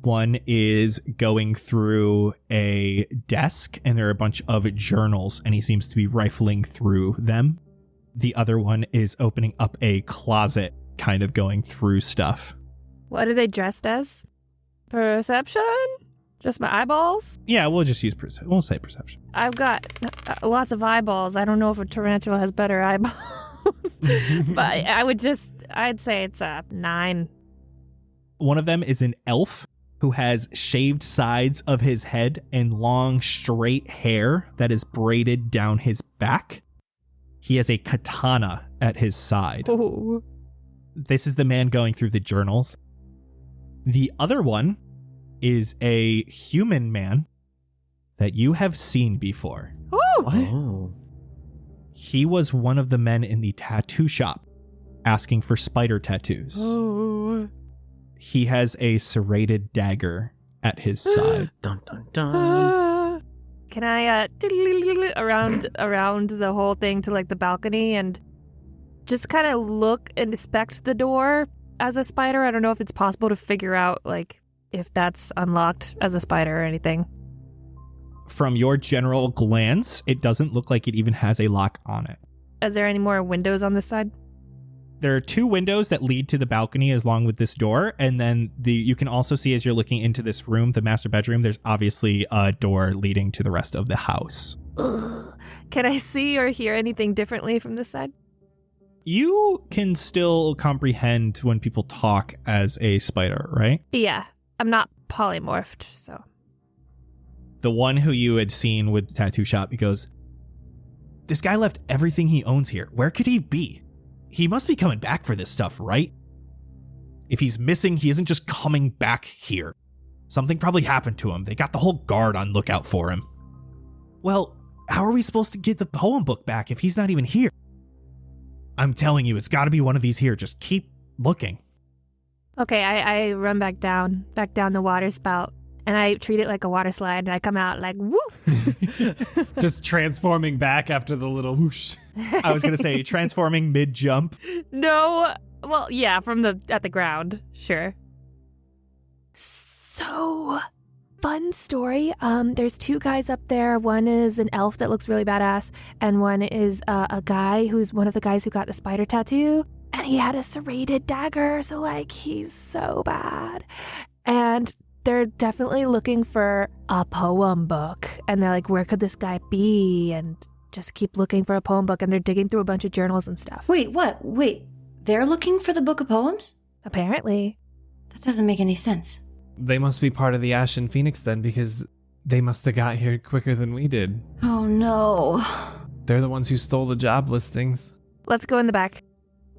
One is going through a desk, and there are a bunch of journals, and he seems to be rifling through them. The other one is opening up a closet, kind of going through stuff. What are they dressed as? Perception? Just my eyeballs? Yeah, we'll just use we'll say perception. I've got lots of eyeballs. I don't know if a tarantula has better eyeballs. But I'd say it's a 9. One of them is an elf who has shaved sides of his head and long, straight hair that is braided down his back. He has a katana at his side. Ooh. This is the man going through the journals. The other one is a human man that you have seen before. Ooh. What? Oh. He was one of the men in the tattoo shop asking for spider tattoos. Ooh. He has a serrated dagger at his side. Dun, dun, dun. Can I around the whole thing to like the balcony and just kind of look and inspect the door as a spider? I don't know if it's possible to figure out like if that's unlocked as a spider or anything. From your general glance, it doesn't look like it even has a lock on it. Is there any more windows on this side? There are 2 windows that lead to the balcony along with this door, and then you can also see as you're looking into this room, the master bedroom, there's obviously a door leading to the rest of the house. Ugh. Can I see or hear anything differently from this side? You can still comprehend when people talk as a spider, right? Yeah, I'm not polymorphed, so. The one who you had seen with the tattoo shop, he goes, "This guy left everything he owns here. Where could he be? He must be coming back for this stuff, right? If he's missing, he isn't just coming back here. Something probably happened to him. They got the whole guard on lookout for him. Well, how are we supposed to get the poem book back if he's not even here? I'm telling you, it's got to be one of these here. Just keep looking." Okay, I run back down the water spout, and I treat it like a water slide, and I come out like, woo! Just transforming back after the little whoosh. I was going to say transforming mid-jump. No, well, yeah, at the ground, sure. So, fun story. There's 2 guys up there. One is an elf that looks really badass, and one is a guy who's one of the guys who got the spider tattoo, and he had a serrated dagger, so, like, he's so bad. And they're definitely looking for a poem book, and they're like, where could this guy be? And just keep looking for a poem book, and they're digging through a bunch of journals and stuff. Wait, what? Wait, they're looking for the book of poems? Apparently. That doesn't make any sense. They must be part of the Ashen Phoenix then, because they must have got here quicker than we did. Oh no. They're the ones who stole the job listings. Let's go in the back.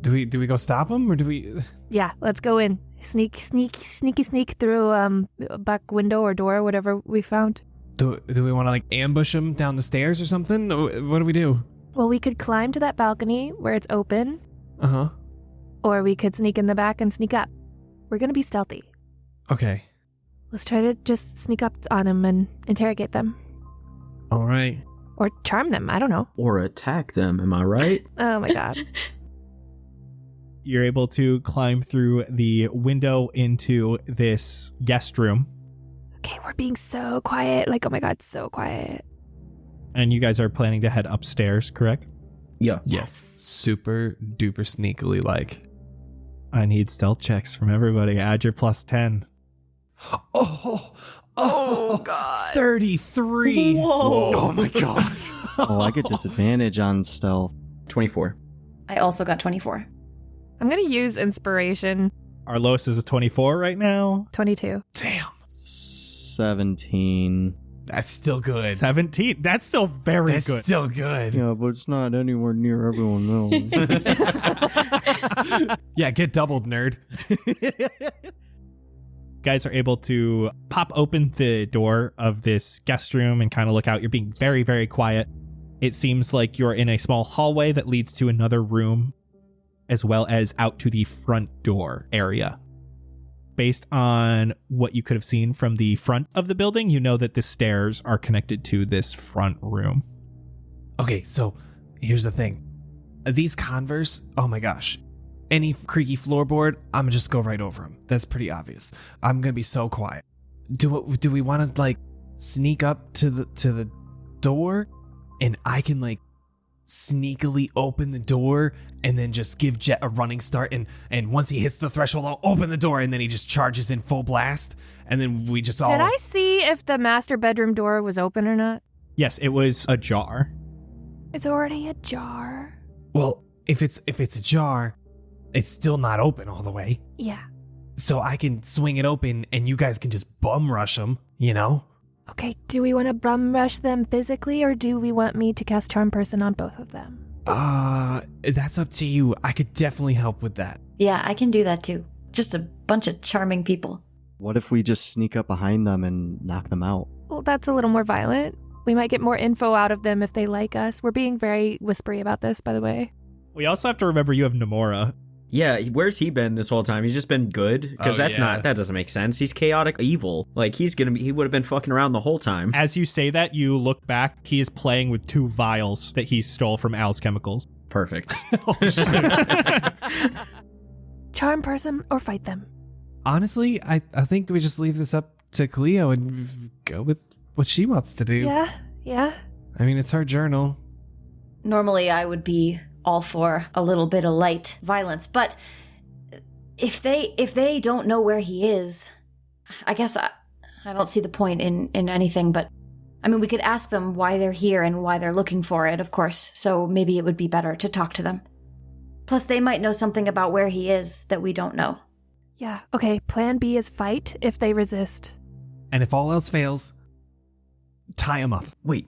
Do we go stop them, or do we? Yeah, let's go in. Sneak through a back window or door, whatever we found. Do we want to like ambush them down the stairs or something? What do we do? Well, we could climb to that balcony where it's open, Uh-huh. or we could sneak in the back and sneak up. We're gonna be stealthy. Okay. Let's try to just sneak up on them and interrogate them. All right. Or charm them, I don't know. Or attack them, am I right? Oh my god. You're able to climb through the window into this guest room. Okay, we're being so quiet. Like, oh my god, so quiet. And you guys are planning to head upstairs, correct? Yeah. Yes. Super duper sneakily like. I need stealth checks from everybody. Add your plus 10. Oh, God. 33. Whoa. Oh my god. Oh, I get disadvantage on stealth. 24. I also got 24. I'm going to use inspiration. Our lowest is a 24 right now. 22. Damn. 17. That's still good. 17. That's still very That's good. still good. Yeah, but it's not anywhere near everyone else. Yeah, get doubled, nerd. Guys are able to pop open the door of this guest room and kind of look out. You're being very, very quiet. It seems like you're in a small hallway that leads to another room, as well as out to the front door area. Based on what you could have seen from the front of the building, you know that the stairs are connected to this front room. Okay, so here's the thing. These Converse, oh my gosh. Any creaky floorboard, I'm gonna just go right over them. That's pretty obvious. I'm gonna be so quiet. Do we want to like sneak up to the door, and I can like sneakily open the door and then just give Jett a running start, and once he hits the threshold, I'll open the door, and then he just charges in full blast, and then we just all. Did I see if the master bedroom door was open or not? Yes, it was ajar. It's already ajar. Well, if it's ajar, it's still not open all the way. Yeah. So I can swing it open and you guys can just bum rush them, you know? Okay, do we want to bum rush them physically, or do we want me to cast Charm Person on both of them? That's up to you. I could definitely help with that. Yeah, I can do that too. Just a bunch of charming people. What if we just sneak up behind them and knock them out? Well, that's a little more violent. We might get more info out of them if they like us. We're being very whispery about this, by the way. We also have to remember you have Nomura. Yeah, where's he been this whole time? He's just been good? Because Oh, yeah. that doesn't make sense. He's chaotic evil. Like, he would have been fucking around the whole time. As you say that, you look back. He is playing with 2 vials that he stole from Al's Chemicals. Perfect. Oh, shit. Charm Person or fight them? Honestly, I think we just leave this up to Cleo and go with what she wants to do. Yeah. I mean, it's her journal. Normally, I would be all for a little bit of light violence, but if they don't know where he is, I guess I don't see the point in anything. But I mean, we could ask them why they're here and why they're looking for it, of course. So maybe it would be better to talk to them. Plus, they might know something about where he is that we don't know. Yeah. Okay, plan B is fight if they resist. And if all else fails, tie him up. Wait.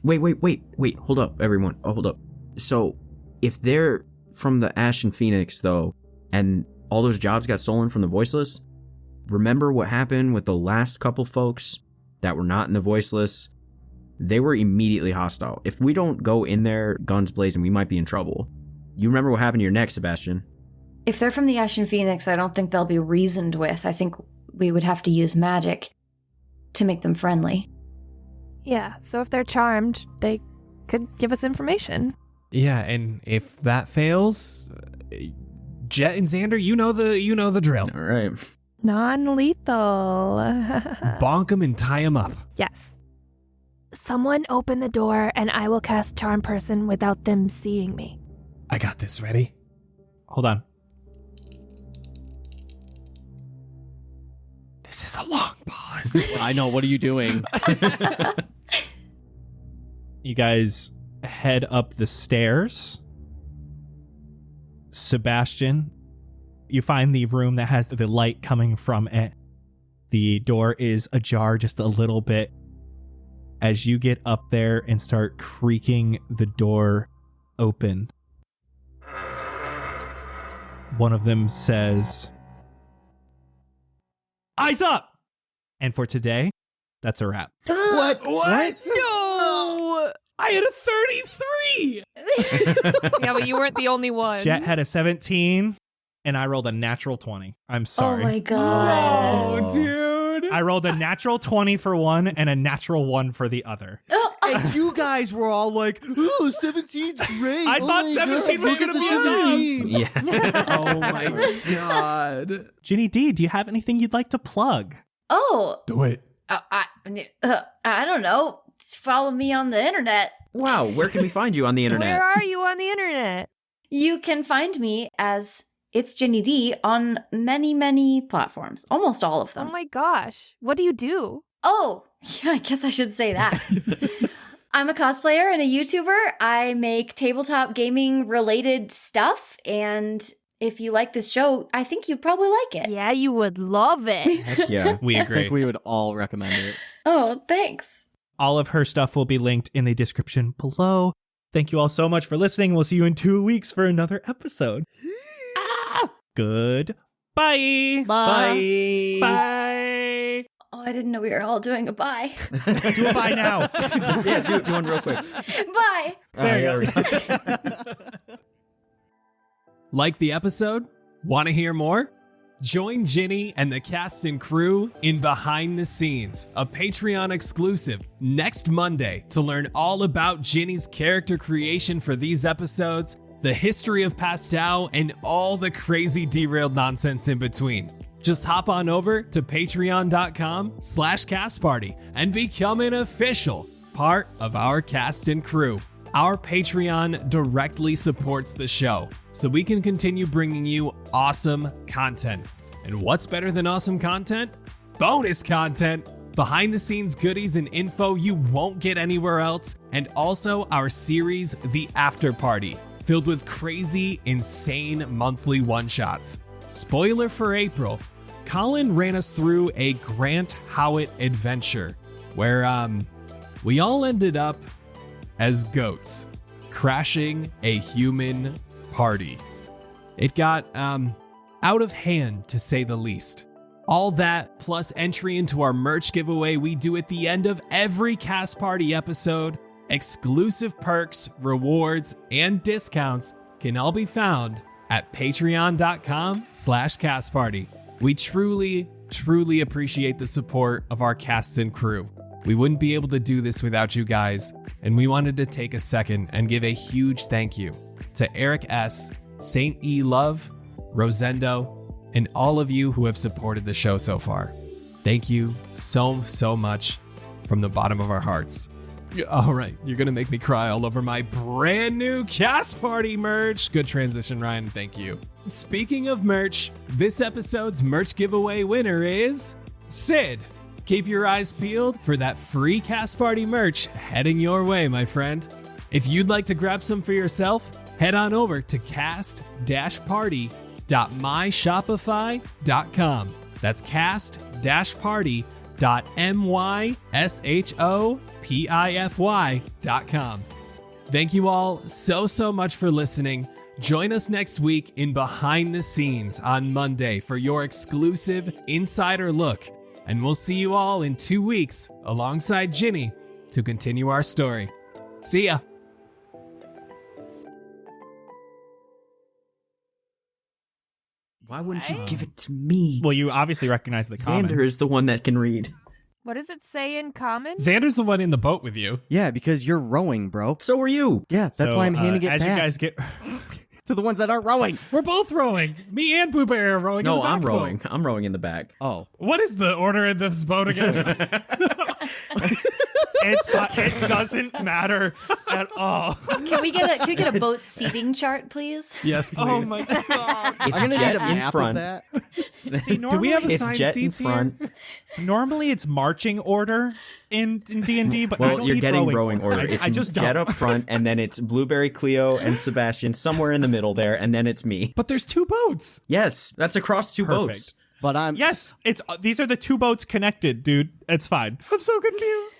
Hold up, everyone. Oh, hold up. So, if they're from the Ashen Phoenix, though, and all those jobs got stolen from the Voiceless, remember what happened with the last couple folks that were not in the Voiceless? They were immediately hostile. If we don't go in there guns blazing, we might be in trouble. You remember what happened to your neck, Sebastian? If they're from the Ashen Phoenix, I don't think they'll be reasoned with. I think we would have to use magic to make them friendly. Yeah, so if they're charmed, they could give us information. Yeah, and if that fails, Jett and Xander, you know the drill. All right. Non-lethal. Bonk him and tie him up. Yes. Someone open the door and I will cast Charm Person without them seeing me. I got this. Ready? Hold on. This is a long pause. I know, what are you doing? You guys head up the stairs. Sebastian, you find the room that has the light coming from it. The door is ajar just a little bit. As you get up there and start creaking the door open, one of them says, "Eyes up!" And for today, that's a wrap. What? No! I had a 33! Yeah, but you weren't the only one. Jett had a 17, and I rolled a natural 20. I'm sorry. Oh my god. Oh, dude. I rolled a natural 20 for one and a natural 1 for the other. And you guys were all like, "Oh, 17's great." I thought 17 was going to be enough. Yeah. Oh my god. Ginny D, do you have anything you'd like to plug? Oh, Do it. I don't know. follow me on the internet. Wow, where can we find you on the internet? Where are you on the internet? You can find me as It's Ginny D on many, many platforms. Almost all of Oh them. my gosh. What do you do? Oh, yeah, I guess I should say that. I'm a cosplayer and a YouTuber. I make tabletop gaming related stuff. And if you like this show, I think you'd probably like it. Yeah, you would love it. Heck yeah. We I agree. think we would all recommend it. Oh, thanks. All of her stuff will be linked in the description below. Thank you all so much for listening. We'll see you in 2 weeks for another episode. Goodbye. Bye. Bye. Oh, I didn't know we were all doing a bye. Do a bye now. Yeah, do one real quick. Bye. There you go. Like the episode? Want to hear more? Join Ginny and the cast and crew in Behind the Scenes, a Patreon exclusive, next Monday to learn all about Ginny's character creation for these episodes, the history of Pastel, and all the crazy derailed nonsense in between. Just hop on over to patreon.com/castparty and become an official part of our cast and crew. Our Patreon directly supports the show, so we can continue bringing you awesome content. And what's better than awesome content? Bonus content, behind the scenes goodies and info you won't get anywhere else, and also our series, The After Party, filled with crazy, insane monthly one-shots. Spoiler for April, Colin ran us through a Grant Howitt adventure, where we all ended up as goats, crashing a human party. It got out of hand, to say the least. All that, plus entry into our merch giveaway we do at the end of every Cast Party episode, exclusive perks, rewards, and discounts can all be found at patreon.com/castparty. We truly, truly appreciate the support of our cast and crew. We wouldn't be able to do this without you guys, and we wanted to take a second and give a huge thank you to Eric S., Saint E. Love, Rosendo, and all of you who have supported the show so far. Thank you so, so much from the bottom of our hearts. All right, you're gonna make me cry all over my brand new Cast Party merch. Good transition, Ryan, thank you. Speaking of merch, this episode's merch giveaway winner is Sid. Keep your eyes peeled for that free Cast Party merch heading your way, my friend. If you'd like to grab some for yourself, head on over to cast-party.myshopify.com. That's cast-party.myshopify.com. Thank you all so much for listening. Join us next week in Behind the Scenes on Monday for your exclusive insider look. And we'll see you all in 2 weeks alongside Ginny to continue our story. See ya. Why wouldn't you give it to me? Well, you obviously recognize the comment. Xander is the one that can read. What does it say in common? Xander's the one in the boat with you. Yeah, because you're rowing, bro. So are you. Yeah, that's So, why I'm handing it as back you guys get to the ones that aren't rowing. We're both rowing. Me and Pooh Bear are rowing. in No, the back I'm boat. rowing. I'm rowing in the back. Oh. What is the order of this boat again? it doesn't matter at all. Can we get a boat seating chart, please? Yes, please. Oh my god. It's I'm gonna Jett need a in map front. of that. See, Do we have normally- assigned It's Jett in seats front. here? Normally it's marching order in D&D, but I Well, don't you're need getting rowing order. I It's just Jett don't. up front, and then it's Blueberry, Cleo, and Sebastian somewhere in the middle there, and then it's me. But there's 2 boats. Yes, that's across 2 Perfect. boats. But I'm Yes, these are the 2 boats connected, dude. It's fine. I'm so confused.